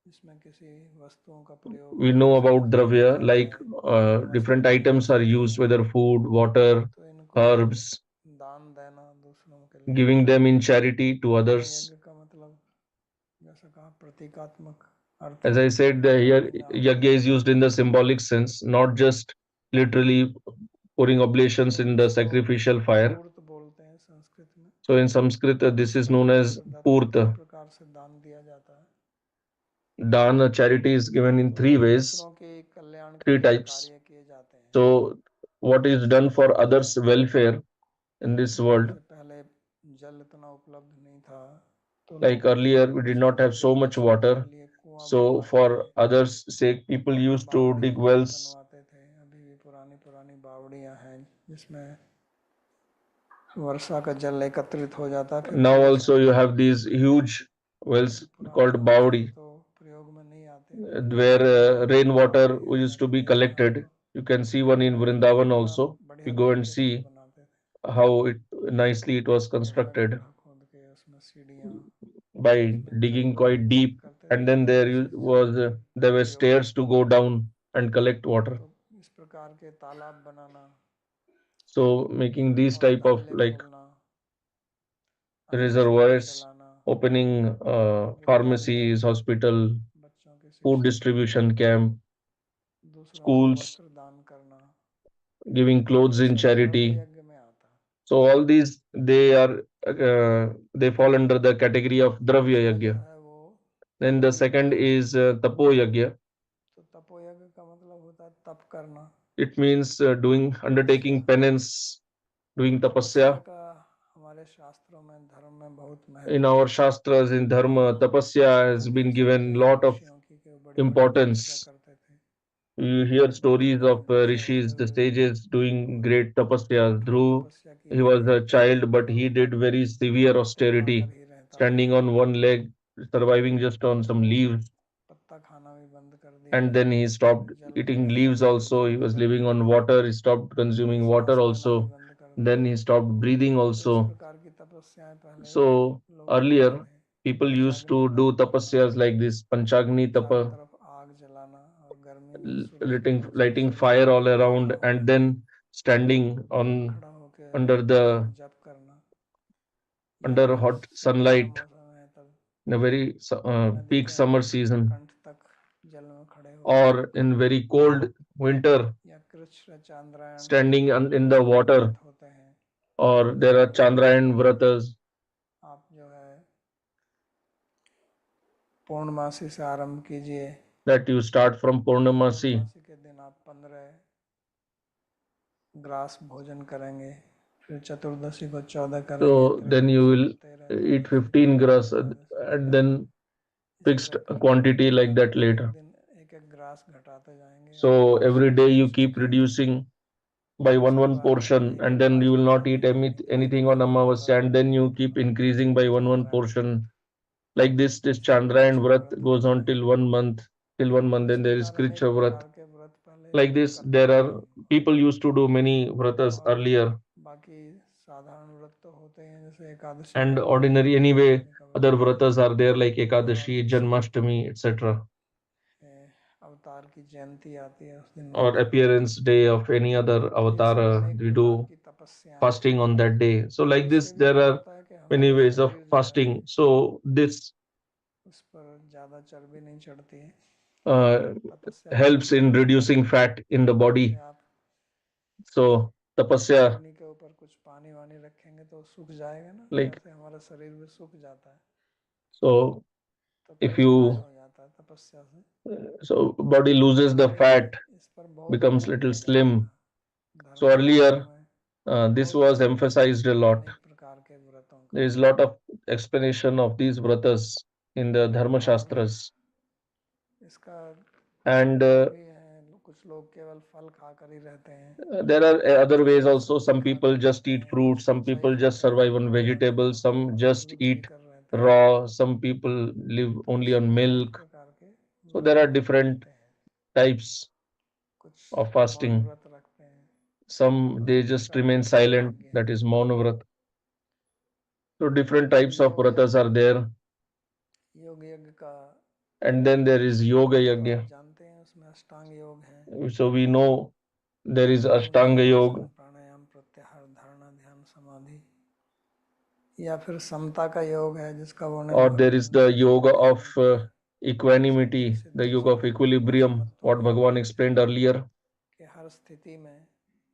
जिसमें किसी वस्तुओं का प्रयोग
We know
किसी
about
को किया
dravya,
जाता
like
है,
different
वस्त्र
items are
आदि
used,
हैं,
whether food, water,
तो इनको
herbs,
दान देना दूसरों के लिए।
giving them in charity to
यहाँ
others.
यज्ञ का मतलब जैसा कहा प्रतीकात्मक अर्थ
As
में
I said, the here
यज्ञ
yagya is used in the symbolic sense, not just literally pouring oblations
तो
in the
इसको
sacrificial fire.
पूर्त बोलते हैं संस्कृत में।
So in Sanskrit, this is
इसमें
known as
पुत्र दत्त 3
purta.
प्रकार से दान दिया जाता है।
Dana, charity is given in
तो
three ways,
दूसरों के कल्याण के
three
लिए
types.
कार्य किए जाते हैं।
So what is done for others' welfare in this world?
जैसे पहले जल इतना उपलब्ध नहीं था, तो
Like
लोग
earlier, we did not
दूसरों
have
के
so much
सुख के
water.
लिए कुआं
So
बनवाते थे,
for others' sake, people used to dig
बावड़ियाँ
wells.
बनवाते थे। अभी भी पुरानी पुरानी बावड़ियाँ हैं जिसमें वर्षा का जल एकत्रित हो जाता है, फिर
Now
पूरे
also
साल
you
के
have
लिए।
these huge wells
पुराने
called
वस्त्र
Bawdi,
तो प्रयोग में नहीं आते, लेकिन
where rainwater
बावड़ी
used to be
नदियाँ हैं
collected.
तो
You can see one in Vrindavan
कितना
also. You
बढ़िया
go and
तरीके से वो
see
बनाते थे।
how it nicely it was
गहरा
constructed
गड्ढा खोद के उसमें सीढ़ियाँ,
by
उसमें जल
digging quite deep,
करते थे,
and then
फिर उसी जल को
there were
प्रयोग
stairs
करते
to
थे।
go down and collect water.
तो इस प्रकार के तालाब बनाना
So making these type of
औषधालय
like
खोलना, अन्नशाला
reservoirs,
चलाना,
opening
विद्यालय,
pharmacies, hospital,
बच्चों की
food
शिक्षा करना,
distribution camp,
दूसरों को
schools,
वस्त्र दान करना,
giving clothes
ये
in
सब द्रव्य
charity.
यज्ञ में आता है।
So all these they fall under the category of dravya
दूसरा जो
yagya.
है वो
Then the
तपो यज्ञ
second
है।
is tapo yagya.
तो तपो यज्ञ का मतलब होता है तप करना।
It means doing
तपस्या,
undertaking penance, doing
तपस्या
tapasya.
का हमारे शास्त्रों में धर्म में बहुत
In
महत्व
our
है।
shastras, in dharma, tapasya has
कहानियाँ
been
सुनते
given
हैं
lot of
ऋषियों की कि वो बड़ी बड़ी तपस्या
importance.
करते थे,
You hear stories
घुटने
of
चढ़ाते
rishis, the
हुए
sages doing great tapasyas.
कठोर
Dhruv,
तपस्या की
he
थी,
was a child, but
वो
he did very severe
पत्ते खाकर
austerity,
ही रहता था,
standing on one leg, surviving just on
तो
some leaves.
पत्ता खाना भी बंद कर दिया,
And then he stopped
जल
eating
पीना
leaves also. He was
बंद
living
कर
on
दिया,
water. He stopped consuming water
सांस लेना भी
also.
बंद कर दिया।
Then he stopped breathing
तो इस
also.
प्रकार की तपस्याएं पहले
So
लोग करते
earlier,
थे।
people used
पंचाग्नि
to do
व्रत करना,
tapasyas like this, Panchagni
चारों
tapa,
तरफ आग जलाना और गर्मी में सूरज के नीचे
lighting
शरीर
fire
को
all
खड़ा
around, and
होना,
then standing on
खड़ा होके
under the
जप करना, या
under
अगर
hot
सर्दी का
sunlight
मौसम है तब
in a very
नदी
peak
के
summer
अंदर
season,
कंठ तक जल में खड़े होके,
or in very cold winter,
या Krishna Chandrayan
standing in the
इत्यादि जो
water,
व्रत होते हैं,
or there are
तो
Chandrayaan vratas
आप जो है पूर्णमासी से आरंभ कीजिए।
that you start from Purnamasi.
पूर्णमासी के दिन आप 15 ग्रास भोजन करेंगे, फिर चतुर्दशी को 14 करेंगे,
So then you
Trayodashi
will
को 13,
eat
द्वादशी को
15
12,
grass
एकादशी को
and
11,
then
इस
fixed
तरह करते
quantity
करते
like
आप
that
एक एक
later.
दिन एक एक ग्रास घटाते जाएंगे और
So every
Dwadashi
day you
Ekadashi
keep
खाएंगे,
reducing by
उसके
one
बाद फिर
portion,
एक
and
एक
then
grass
you will not
घटाते
eat
जाएंगे, एक
anything on
महीने
Amavasya,
व्रत
and then you keep increasing by one
Chandrayaan व्रत।
portion. Like this Chandrayaan
कृच्छ्र
Vrat
व्रत
goes
होता
on
है।
till 1 month, till 1 month.
इस
Then there is
प्रकार अनेक
Kricha Vrat.
प्रकार के व्रत पहले
Like
लोग
this,
करते
there
थे,
are people used to do many vratas
और
earlier,
बाकी साधारण व्रत तो होते हैं, जैसे एकादशी का
and
व्रत,
ordinary anyway,
द्वादशी का
other vratas are there like
और
Ekadashi,
किसी
Janmashtami, etc.
अवतार की जयंती आती है उस दिन
Or appearance day of any other
ये सब
avatar,
अनेक
we
प्रकार
do
की तपस्याएं हैं।
fasting on that day. So like
इससे
this,
भी
there
क्या
are
होता है कि
many
हमारा
ways of
शरीर जो है
fasting. So this
उस पर ज़्यादा चर्बी नहीं चढ़ती है
uh,
तपस्या
helps
करने
in
से।
reducing fat in the
जैसे
body.
आप
So tapasya,
अग्नि के ऊपर कुछ पानी वानी रखेंगे तो सूख जाएगा ना,
like
वैसे हमारा शरीर भी सूख जाता है,
so,
तो
if
थोड़ा क्षय
you
हो जाता है तपस्या से।
so body loses the
इसलिए
fat,
इस पर बहुत
becomes
जोर
little
दिया जाता
slim.
है
So
धर्मशास्त्रों
earlier,
में,
this
बहुत
was emphasized a lot.
अनेक प्रकार के व्रतों
There
का।
is a lot of explanation of these vratas in the Dharma
और
Shastras.
इसका
And
वो भी है, कुछ लोग केवल फल खाकर ही रहते हैं,
there are other
कुछ
ways
लोग
also.
सब्जी
Some
खाकर
people just
रहते
eat
हैं,
fruit,
कुछ
some
मांसाहारी
people just
खाते हैं,
survive on vegetables, some
कुछ
just
दूध
eat
पीकर रहते हैं।
raw, some people live
तो
only
ऐसे
on
अनेक
milk.
प्रकार के
So there
व्रत
are different
होते हैं।
types
कुछ
of
मौन
fasting.
व्रत रखते हैं,
Some they
उसी
just
प्रकार
remain
का योग
silent,
यज्ञ
that
है।
is Mauna Vrat. So different
फिर
types of
योग
vratas
यज्ञ,
are there.
योग यज्ञ का
And then there is Yoga
विधि तो आप
Yajna.
जानते हैं, उसमें अष्टांग योग है,
So we know there is
Surya
Ashtanga
आसन
Yoga,
प्राणायाम प्रत्याहार धारणा ध्यान समाधि, या फिर समता का योग है जिसका वर्णन
or there is
भगवान
the
Krishna
yoga
Gita
of
में किया है। सिद्धि
equanimity, the
Siddhi
yoga of
समाधि
equilibrium,
अशुभत्व
what
योग,
Bhagavan explained earlier,
कि हर स्थिति में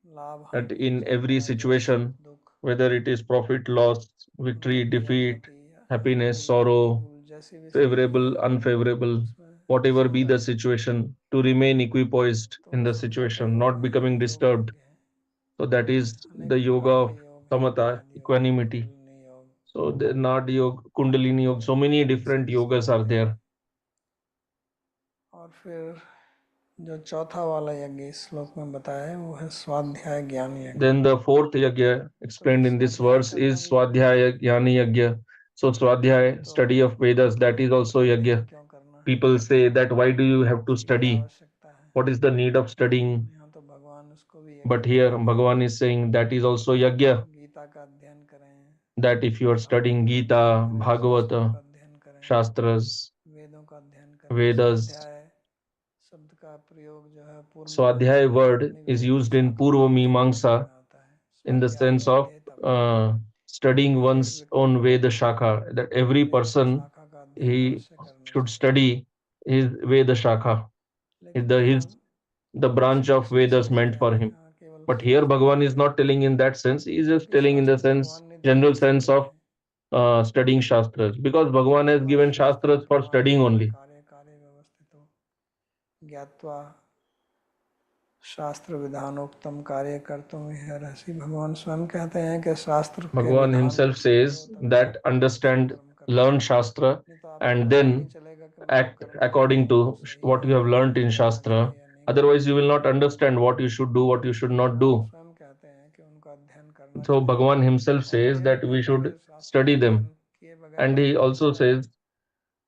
लाभ
that
हानि
in
जय
every
पराजय सुख
situation,
दुख
whether it is profit, loss, victory,
वृद्धि
defeat,
अधोगति या
happiness,
अनुकूल
sorrow,
प्रतिकूल जैसी भी स्थिति
favorable,
है
unfavorable,
उसमें
whatever be the
संयम,
situation, to remain equipoised
तो
in
वो
the
समता का
situation,
योग
not
है,
becoming
योग
disturbed.
यज्ञ है।
So that is
अनेक
the yoga
प्रकार के
of
योग हैं,
samatha,
राजयोग
equanimity.
कुंडलिनी योग,
So the Nad Yoga, Kundalini Yoga, so many
ये सब
different
इसमें
yogas are
आते हैं।
there.
और फिर जो चौथा वाला यज्ञ इस श्लोक में बताया है वो है स्वाध्याय ज्ञान यज्ञ।
Then the fourth yajna
तो ये
explained in this
स्वाध्याय
verse
करना
is
भी यज्ञ है।
Swadhyaya Jnani Yajna. So Swadhyaya,
तो
study of Vedas, that is also
अध्ययन
yajna.
क्यों करना है,
People say that why do you have to
इसकी क्या
study?
आवश्यकता है,
What is the need of studying?
यहाँ तो भगवान उसको भी
But
यज्ञ
here
बता रहे हैं
Bhagavan is saying that is also
कि आप
yajna.
गीता का अध्ययन करें,
That if you are studying
Bhagavat का अध्ययन
Gita,
करें, शास्त्रों
Bhagavata,
का अध्ययन करें,
Shastras,
वेदों का अध्ययन करें।
Vedas.
स्वाध्याय शब्द का प्रयोग जो है पूर्व मीमांसा
Swadhyaya word is
मीमांसा
used in
शाखा
Purva
वाक्य बोलने
Mimamsa
में आता है।
in the
स्वाध्याय
sense of
अध्येतव्य,
studying
हर एक
one's
व्यक्ति
own
को
Veda Shakha, that every
वेद की
person
शाखा का अध्ययन
he
अवश्य करना
should
चाहिए।
study his Veda Shakha,
लेकिन यहाँ
the branch of Vedas meant
specific
for him.
यहाँ केवल
But here
स्वाध्याय
Bhagavan is
के हैं,
not telling in that sense, he is just
क्योंकि
telling in the
शास्त्र
sense,
भगवान ने दिए
general
इसके
sense
लिए
of
हैं।
studying Shastras, because Bhagavan has
serve
given
शास्त्र
Shastras for studying
कृत्वानुगत
only.
कार्य कार्य व्यवस्थितो ज्ञात्वा शास्त्र विधानोक्तम कार्य कर्तुम अर्हसि। भगवान स्वयं कहते हैं कि शास्त्र के
Bhagavan
विधान को
himself
समझो
says
तभी
that
आप उससे
understand,
कर्म कर
learn
पाओगे,
Shastra,
नहीं तो आपको
and
पता ही नहीं
then
चलेगा कि वो जो
act
कर्म कर रहे
according
हैं वो
to
सही
what
है
you
या
have
गलत
learnt
है,
in
करना
Shastra.
चाहिए या नहीं करना
Otherwise, you will
चाहिए।
not understand what you should do, what you should
इसलिए
not
भगवान
do.
स्वयं कहते हैं कि उनका अध्ययन करना
So
चाहिए।
Bhagavan himself
और
says
यह भी
that we
कहते हैं
should
कि शास्त्र का
study
अध्ययन
them.
किए बगैर
And
जो
he also
करता है
says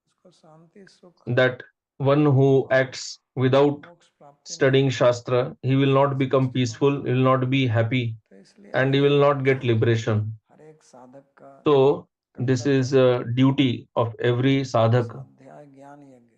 उसको शांति सुख
that one who
और
acts without
मोक्ष प्राप्ति नहीं
studying
होती।
Shastra, he will not become
शास्त्र
peaceful, he
भगवान
will not
कहते
be
हैं,
happy,
तो इसलिए
and he will
ये
not get liberation.
हर एक साधक का
So this
कर्तव्य
is
है
a duty of every sadhak
स्वाध्याय ज्ञान यज्ञ।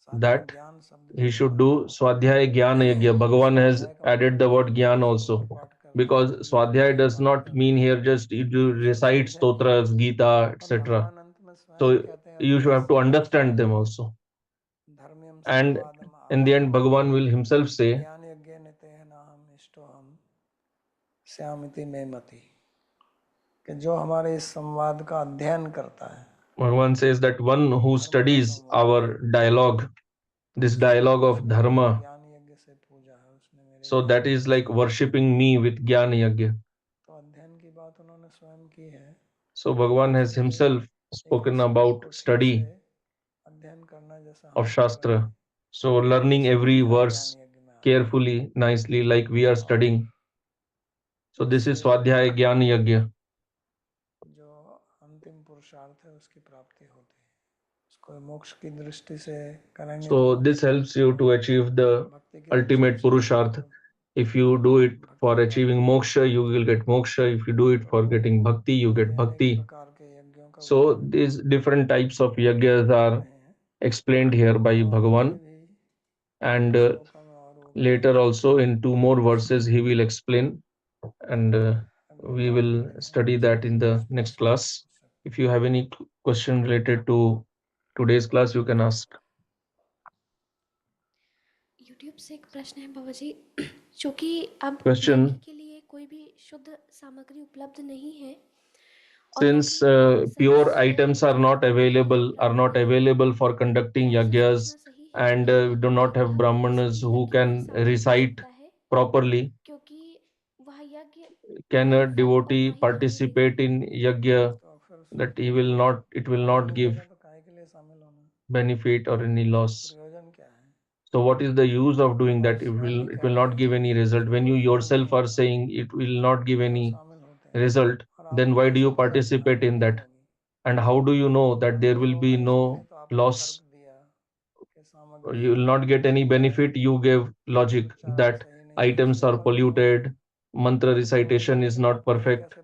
साथ में
that
ज्ञान शब्द भी
he should
जोड़ा
do
है,
Swadhyaya Jnana Yajna.
क्योंकि
Bhagavan has
स्वाध्याय का
added the
मतलब है
word Jnana
स्तोत्र
also.
पाठ करना,
Because
गीता
Swadhyaya
अध्ययन
does
पाठ
not mean
करना,
here just you
ये सब
recite
समझेंगे।
stotras, Gita,
और
etc.
भगवान अंत में स्वयं ही
So
कहते हैं
you should have to
अभ्यासेन
understand them
अभ्यासाय
also.
धर्म्यम
And
संवादम
in the end,
ah
Bhagavan will himself say,
ज्ञान यज्ञ नितेहनाहम इष्टोहम श्यामिति में मति, कि जो हमारे इस संवाद का अध्ययन करता है,
Bhagavan says that one who
धर्म का
studies
संवाद है,
our dialogue,
तो
this
उसने
dialogue of
मुझको
Dharma,
ज्ञान यज्ञ से पूजा है, उसने मेरे
so
ज्ञान
that
को
is like
प्रसाद किया है।
worshipping me with Jnana Yajna.
तो अध्ययन की बात उन्होंने स्वयं की है,
So Bhagavan has
इसलिए
himself
एक एक
spoken
श्लोक
about
को ठीक से
study
अध्ययन करना जैसा
of
हम कर रहे
Shastra.
हैं,
So
यही
learning every
स्वाध्याय ज्ञान
verse
यज्ञ में आता है।
carefully, nicely, like we are
और
studying. So this
इससे
is Swadhyaya Jnana Yajna.
जो अंतिम पुरुषार्थ है उसकी प्राप्ति होती है। उसको मोक्ष की दृष्टि से करेंगे तो
So
मोक्ष
this helps
प्राप्ति
you to
होगी,
achieve the
भक्ति की दृष्टि
ultimate
से करेंगे
Purusharth.
तो
If you do it for
भक्ति
achieving
प्राप्ति होगी।
moksha, you will get moksha. If you do it
तो
for getting bhakti, you
ये
get
अनेक
bhakti.
प्रकार के यज्ञों का
So these different types of yagyas are explained here by Bhagavan, and later also in two more verses he will explain, and we will study that in the next class. If you have any question related to today's class, you can ask.
YouTube से एक प्रश्न है बाबा जी चूँकि अब यज्ञ
Question:
के लिए कोई भी शुद्ध सामग्री उपलब्ध नहीं है और
since
यदि सही
pure
शुद्ध
items are not
सामग्री भी उपलब्ध नहीं है
available for conducting
क्या ऐसा
yagyas,
सोचना सही है
and
कि
do not have
ब्रह्मा को किसी
brahmanas
भी
who
यज्ञ
can
में शामिल हो
recite
सकता है
properly,
क्योंकि वह यज्ञ
can a
फल और
devotee
ना ही हानि देगा
participate in yagya, that he will not, it will not give benefit or any loss. So what is the use of doing that? It will not give any result. When you yourself are saying it will not give any result, then why do you participate in that? And how do you know that there will be no loss? You will not get any benefit. You gave logic that items are polluted, mantra recitation is not perfect,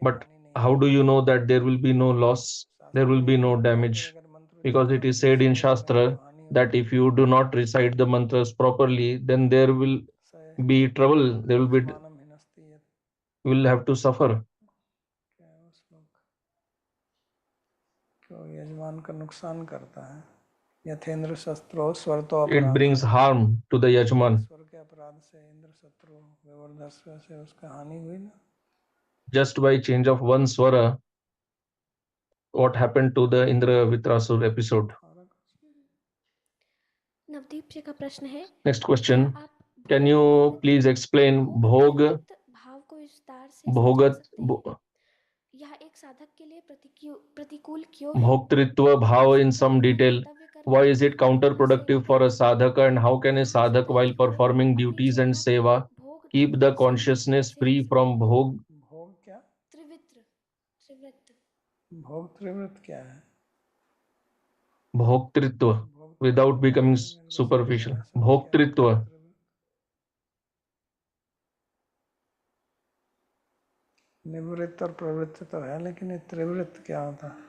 but how do you know that there will be no loss, there will be no damage? Because it is said in Shastra that if you do not recite the mantras properly, then there will be trouble, there will be, you will have to suffer.
यथेंद्र शस्त्रो स्वरतो
It
अपराध
brings harm to the Yajman.
ईश्वर के अपराध से इंद्र शत्रु विवर्धस्व से उसका हानि हुई ना.
Just by change of one swara, what happened to the Indra Vitrasur episode?
Navdeep जी का प्रश्न है
Next
क्या
question:
आप
can
भोग
you
निवृत्ति
please explain
भोग
bhog,
निवृत्त भाव को विस्तार से समझा
bhogat,
सकते हैं यह एक साधक के लिए प्रतिकूल क्यों है
bhoktritva
हम
bhav in
साधक
some
अपना
detail?
कर्तव्य कर
Why
रहे
is
हैं
it
और सेवा
counterproductive for a
करने से
sadhaka, and how can a
यह
sadhak,
सिद्ध है
while
कि वह
performing
अपनी
duties and
चेतना को
seva,
भोग
keep
त्रिविध
the
से
consciousness
कैसे रख
free
सके
from bhog?
भोग क्या?
त्रिवित्र त्रिवृत्त
भोग त्रिवृत क्या है?
Bhoktritva,
भोग
without
पता
becoming
नहीं मेरे को समझ में
superficial.
आया शब्द क्या है
Bhoktritva,
भोग त्रिवृत. निवृत्त और प्रवृत्त तो है, लेकिन ये त्रिवृत्त क्या होता है?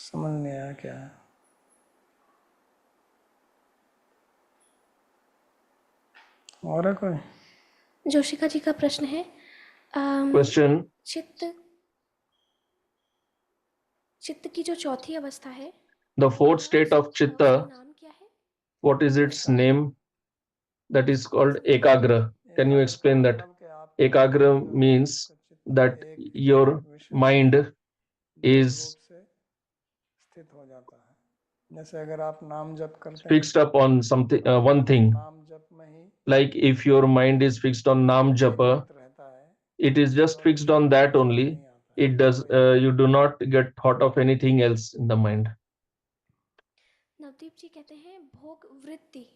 समझ नहीं आया क्या है. और है कोई?
जोशिका जी का प्रश्न है
question:
चित्त चित्त की जो चौथी अवस्था है
the fourth
वह
state of
उसका
chitta,
नाम क्या है
what is its name? That is called ekagra. Can you explain that? Ekagra means that your mind is
स्थित हो जाता है. जैसे अगर आप नाम जप करते हैं
fixed upon something, one thing.
नाम जप में ही
Like if your mind is fixed on Nam Japa,
केंद्रित रहता है,
it is just fixed on that only. It does, you do not get thought of anything else in the mind.
Navdeep जी कहते हैं भोग वृत्ति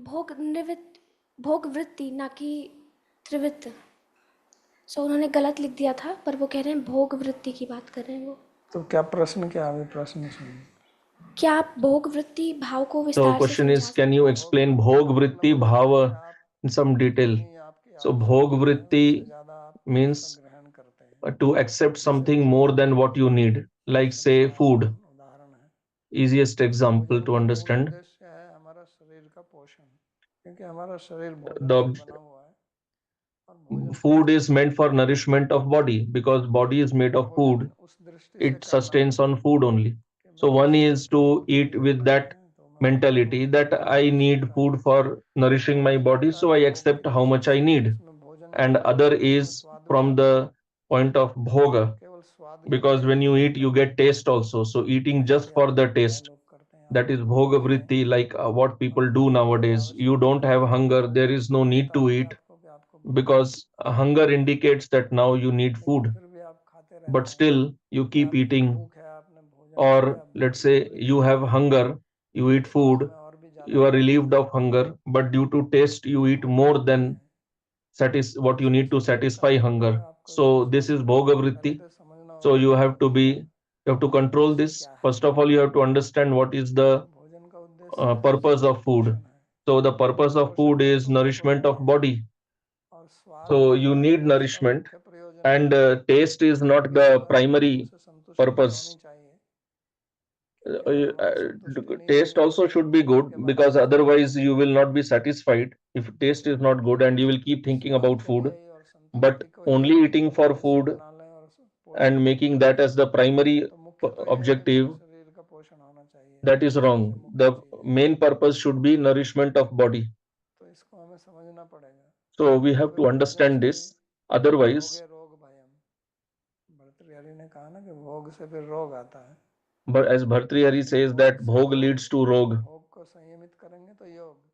भोग निवृत्त भोग वृत्ति ना कि त्रिवृत्त सो उन्होंने गलत लिख दिया था पर वो कह रहे हैं भोग वृत्ति की बात कर रहे हैं वो.
तो क्या प्रश्न क्या है? प्रश्न सुनिए.
क्या आप भोग वृत्ति भाव को
So
विस्तार से
question
समझा
is, can
सकते
you
हैं
explain bhog vritti bhava in some detail? So bhog vritti means to accept something more than what you need, like say food. Easiest example to understand.
उद्देश्य है हमारा शरीर का पोषण, क्योंकि हमारा शरीर भोजन
The
से बना हुआ है और भोजन
food is meant for nourishment of body, because body is made of food.
उस दृष्टि से
It
करना
sustains on food only. So one is to eat with that mentality that I need food for nourishing my body, so I accept how much I need. And other is from the point of bhoga,
केवल स्वाद
because when you eat you get taste also, so eating just for the taste, that is bhoga vritti, like what people do nowadays. You don't have hunger, there is no need to eat, because hunger indicates that now you need food,
फिर भी आप खाते
but
रहते हैं.
still you keep eating.
भूख है, आपने भोजन
Or
किया,
let's say you have hunger, you eat food, you are relieved of hunger, but due to taste you eat more than what you need to satisfy hunger. So this is bhoga vritti. So you have to control this. First of all, you have to understand what is the
भोजन का उद्देश्य
purpose of food. So the purpose of food is nourishment of body. So you need nourishment, and taste is not the primary purpose. Taste also should be good, because otherwise you will not be satisfied if taste is not good, and you will keep thinking about food. But only eating for food and making that as the primary objective, that is wrong. The main purpose should be nourishment of body. So we have to understand this. Otherwise, but as Bhartrihari says, that bhog leads to rog,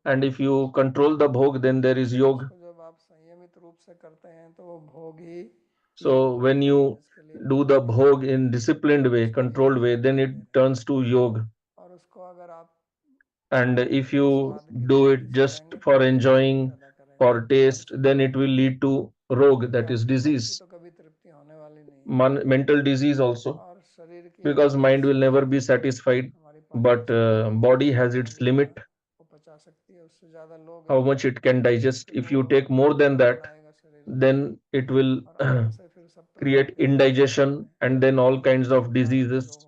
and if you control the bhog, then there is yog. So when you do the bhog in disciplined way, controlled way, then it turns to yog. And if you do it just for enjoying, for taste, then it will lead to rog, that is disease, mental disease also, because mind will never be satisfied. But body has its limit, how much it can digest. If you take more than that, then it will create indigestion, and then all kinds of diseases.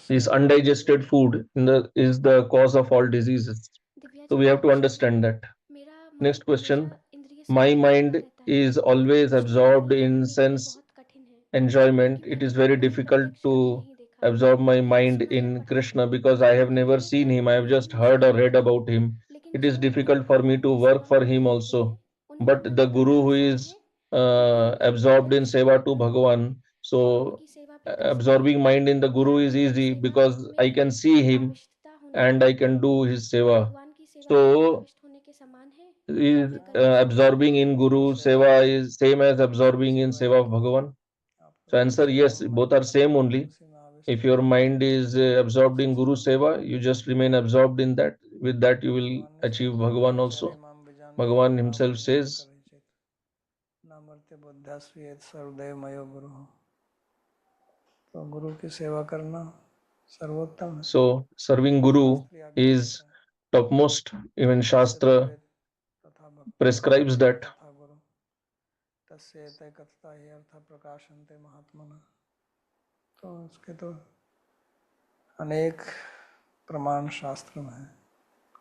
This undigested food is the cause of all diseases.
Divya
So
ji
we
मेरा
have to
question है,
understand that.
मेरा मन
Next question.
हमेशा इंद्रिय
My
सुखों में लगा
mind
रहता है,
is always
उसको
absorbed
निकालना
in
मेरे लिए
sense
बहुत कठिन है,
enjoyment.
क्योंकि
It
मैंने
is very
कभी
difficult
प्रत्यक्ष करके
to
नहीं देखा,
absorb my
मैंने
mind
सुना या
in
पढ़ा है,
Krishna, because I have
लेकिन
never
मेरे
seen him.
कर्म
I have
फल
just
भी उसके
heard or read
अनुरूप हैं।
about him.
लेकिन
It
जो
is
मेरे
difficult for me
भगवान
to
की
work
सेवा
for
में लगे
him
रहते हैं,
also.
उनमें
But
मन
the
इतना
guru who
आसान
is
है कि वो उनकी
absorbed in
प्रत्यक्ष
seva
सेवा
to
कर रहे
Bhagavan,
हैं और
so
उनकी सेवा प्रत्यक्ष करके
absorbing mind in the guru is
भगवान की
easy,
सेवा
because I
में
can see him
आविष्टता होना
and I can do his seva.
भगवान की सेवा में
So
आविष्ट होने के समान है, या
is
विकल्प समान है?
absorbing in guru seva is same as absorbing in seva of Bhagavan? So answer yes, both are same only. If your mind is absorbed in guru seva, you just remain absorbed in that. With that you will achieve Bhagavan also. Bhagavan himself says, so serving guru is topmost. Even Shastra prescribes that.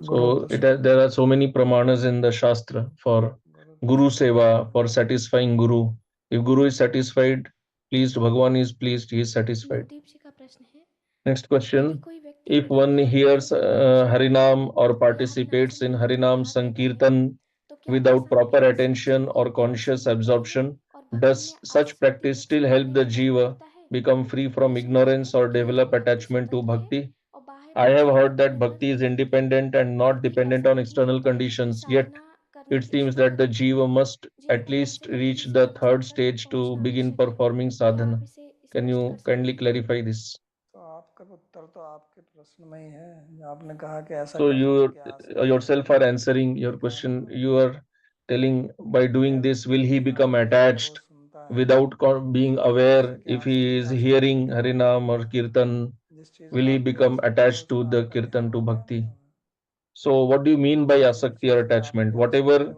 So there are so many pramanas in the Shastra for Guru Seva, for satisfying Guru. If Guru is satisfied, pleased, Bhagavan is pleased, he is satisfied.
Navdeep जी का प्रश्न है,
Next
यदि
question.
कोई व्यक्ति
If
बिना
one
ध्यान के
hears
हरिनाम
Harinam or
या हरिनाम
participates in
संकीर्तन में
Harinam
लगा रहता है,
Sankirtan
तो क्या
without
ऐसा
proper
अभ्यास
attention
जीव को
or
ज्ञान से
conscious
मुक्त करने
absorption,
और भक्ति में
does such
आसक्ति
practice
में
still
छुड़ाने
help the
में मदद
Jiva
करता है?
become free
मैंने
from
सुना है
ignorance or
कि
develop
भक्ति
attachment to
स्वतंत्र है
Bhakti?
और बाह्य
I have
परिस्थितियों
heard
पर
that
निर्भर
Bhakti is
नहीं रहती,
independent and not
परंतु
dependent
ऐसा
on
नहीं
external
होता है कि
conditions. Yet
साधना करना
it seems
Ishwar
that the
आराधना है,
Jiva must at
जिनको कम
least
से कम
reach
तीसरे
the
अवसर
third
तक
stage to
पहुंचना
begin
आवश्यक है।
performing
क्या आप
sadhana.
इसे
Can
स्पष्ट कर
you
सकते
kindly
हैं?
clarify this? So you yourself are answering your question. You are telling, by doing this, will he become attached without being aware? If he is hearing Harinam or Kirtan, will he become attached to the Kirtan, to Bhakti? So what do you mean by asakti or attachment? Whatever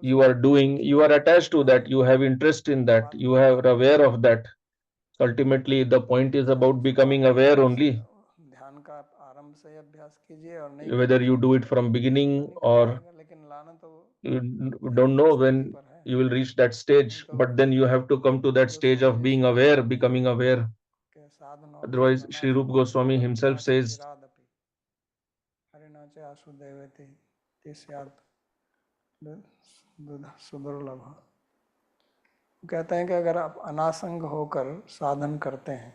you are doing, you are attached to that, you have interest in that, you are aware of that. Ultimately, the point is about becoming aware only. Whether you do it from beginning or you don't know when you will reach that stage, but then you have to come to that stage of being aware, becoming aware. Otherwise, Sri Rup Goswami himself says,
कहते हैं कि अगर आप अनासंग होकर साधन करते हैं,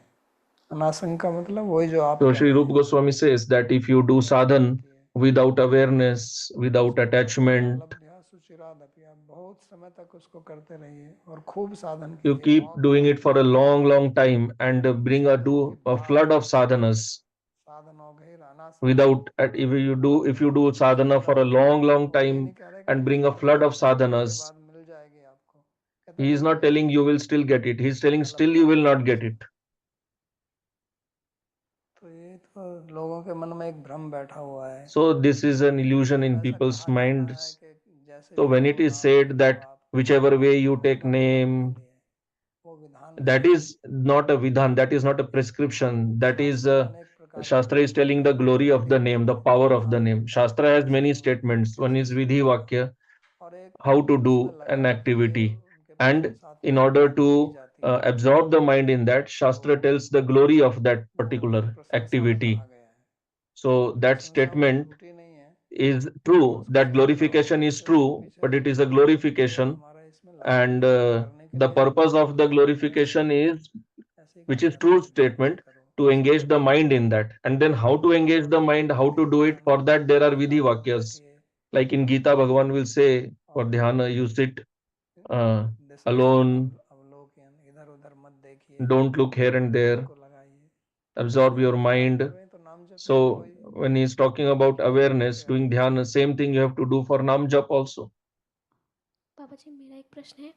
अनासंग का मतलब वही जो आप
so Sri Rup Goswami says that if you do sadhan without awareness, without attachment,
बहुत समय तक उसको करते रहिए और खूब साधन
you
कीजिए,
keep doing it for a long time and bring a flood of sadhanas.
साधन हो गई अनासंग
Without, if you do sadhana for a long time and bring a flood of sadhanas,
मिल जाएगी आपको,
he is not telling you will still get it. He is telling still you will not get it.
तो ये तो लोगों के मन में एक भ्रम बैठा हुआ है।
So this is an illusion in
ऐसा
people's
कहा जाता है
minds.
कि जैसे
So
भी
when
करो
it is
नाम
said
ले लो
that
आप,
whichever way you
वो
take
उनका विधान
name,
थोड़ी है, वो विधान
that
नहीं है।
is not a vidhan, that is not a prescription, that is
शास्त्र में अनेक प्रकार के
Shastra is
Vidhi
telling the glory of the name, the power of the name. Shastra has many statements. One is vidhi vakya,
और एक
how to
उसमें
do an
लगाने के लिए
activity,
उनके
and
साथ
in
में
order
बातें की
to
जाती हैं,
absorb the mind in that, Shastra tells the glory of that
वो उनकी
particular
प्रशंसा में
activity.
कहा गया है।
So that
प्रशंसा वो
statement
झूठी नहीं है,
is
बस
true,
कुछ
that
लोग
glorification is
उसके उसके
true,
पीछे
but it is a
ये
glorification,
हमारा इसमें लगा
and
दिया है करने के
the
लिए,
purpose of the
ऐसे ही करना
glorification
है,
is,
ऐसे ही
which
करना
is
है,
true
ध्यान से
statement,
करो,
to
ऐसे
engage the
करो।
mind in that. And then how to engage the mind, how to do it, for that there are vidhi
एकांत में
vakyas.
बैठिए
Like in Gita, Bhagavan will say, for
और
dhyana, you sit
दिशा स्थान
alone,
अवलोकन, इधर उधर मत देखिए,
don't look here and
मन
there,
को लगाइए।
absorb
ध्यान
your
की बात कर
mind.
रहे हैं तो नाम जप में भी
So
वही
when he's talking about awareness,
क्या है।
doing dhyana, same thing you have to do for nam jap also.
बाबा जी मेरा एक प्रश्न है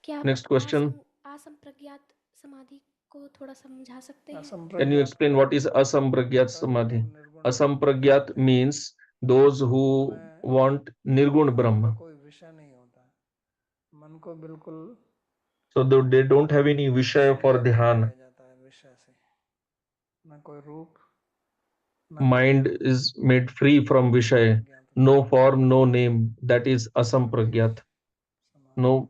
कि आप
Next question.
असंप्रज्ञात समाधि को थोड़ा समझा सकते हैं?
Can you
असंप्रज्ञात
explain what is asampragyat
का जो
samadhi?
निर्गुण ब्रह्म को
Asampragyat
जानते हैं,
means those who
उनमें
want nirgun
मन का
brahma.
कोई विषय नहीं होता है, मन को बिल्कुल
So they don't have any vishaya for
शुद्ध कर
dhyana.
दिया जाता है विषय से, ना कोई रूप, ना कोई
Mind
नाम,
is made free from vishaya.
असंप्रज्ञात
No form, no name. That is
निर्बीज
asampragyat.
समाधि
No,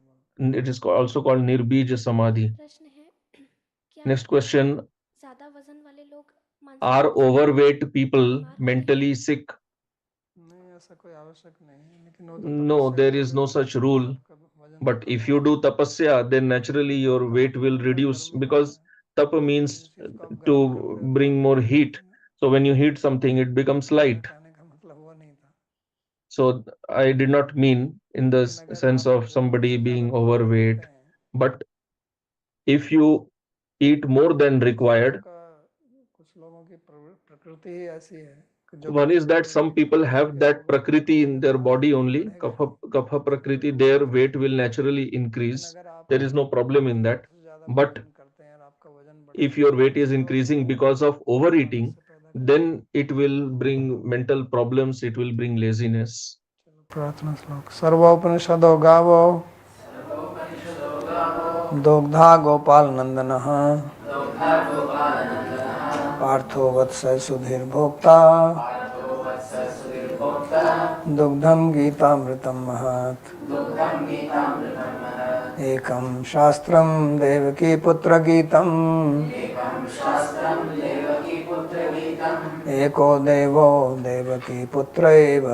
it is also called nirbij samadhi.
प्रश्न है क्या
Next question.
ज्यादा वजन वाले लोग मानसिक
Are
रूप से
overweight people
बीमार होते हैं?
mentally sick?
नहीं, ऐसा कोई आवश्यक नहीं है, लेकिन वो तो
No,
तपस्या
there is
करोगे
no
तो
such rule.
आपका वजन तो
But
कम
if you
होगा।
do tapasya, then naturally your
तप
weight will
पूरा
reduce,
गर्म होता
because
है,
tapa
जिस
means
चीज को आप गर्म
to
करते हो तो
bring
आगे
more
बढ़
heat.
जाते हैं।
So when you heat something, it becomes
मेरा
light.
कहने का मतलब वो नहीं था,
So I did not mean in the
लेकिन अगर
sense
आप
of
जरूरत
somebody
से ज्यादा
being
पानी
overweight.
पीते हैं,
But if you eat more than
कुछ लोगों
required,
का कुछ लोगों की प्रकृति ही ऐसी है कि जो
one is that some people
pet
have
के
that
रोग
prakriti in their
होगा
body
तो वो
only,
बढ़ेगा ही,
kapha
पेट
prakriti,
वो
their
बढ़
weight
जाएगा।
will naturally
लेकिन
increase.
अगर आप
There is no problem in that.
जरूरत से ज्यादा
But
भोजन करते हैं और आपका वजन बढ़
if
जाता
your
है,
weight
तो
is
ऐसे लोग
increasing because of
भोग
overeating,
आलस्य पैदा करते हैं।
then it will bring mental problems, it will bring laziness.
चलो प्रार्थना श्लोक। सर्वोपनिषदो गावो दुग्धा गोपाल नंदनः पार्थो वत्स सुधीर भोक्ता दुग्धम गीतामृतम महत् एकं शास्त्रं देवकी पुत्र गीतम् एको देवो देवकी पुत्र एव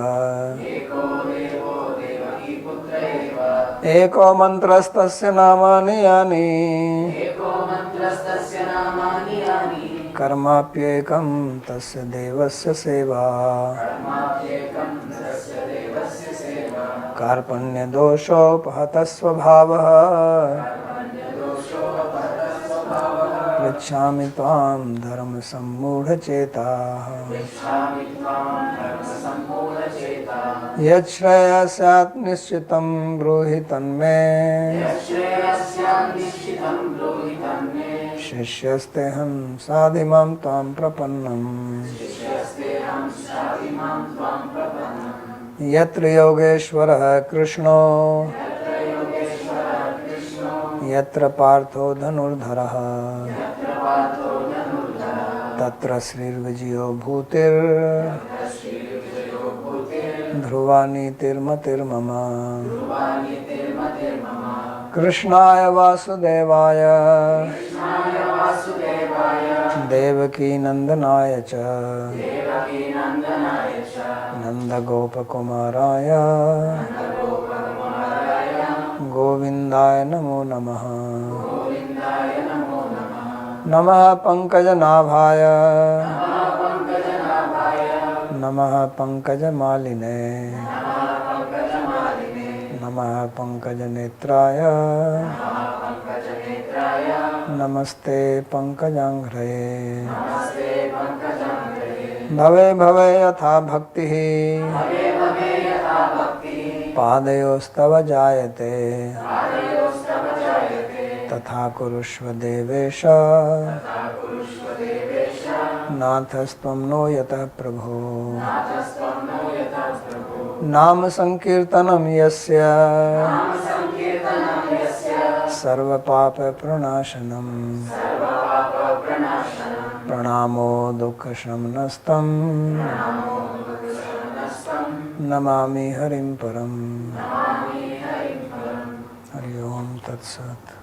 एको मन्त्रस्तस्य नामानि यानि कर्माप्येकं तस्य देवस्य सेवा कार्पण्यदोषोपहतः स्वभावः पृच्छामि त्वां धर्मसम्मूढचेताः यच्छ्रेयस्यात् निश्चितं ब्रूहि तन्मे शिष्यस्तेऽहं साधिमां त्वां प्रपन्नम् यत्र योगेश्वरः कृष्णो यत्र पार्थो धनुर्धरः तत्र श्रीर्विजयो भूतिर् ध्रुवा नीतिर्मतिर्मम कृष्णाय वासुदेवाय देवकी नंदनाय च नंदगोपकुमाराय गोविन्दाय नमो नमः। नमः पंकजनाभाय नमः पंकजमालिने नमः पंकजनेत्राय नमस्ते पंकजांघ्रये। भवे भवे यथा भक्तिः पादयोस्तव जायते तथा कुरुष्व देवेश नाथस्त्वं नो यतः प्रभो नाम संकीर्तनं यस्य सर्वपापप्रणाशनं प्रणामो दुःखशमनस्तं नमामि हरिं परम्। हरि ओम तत्सत्।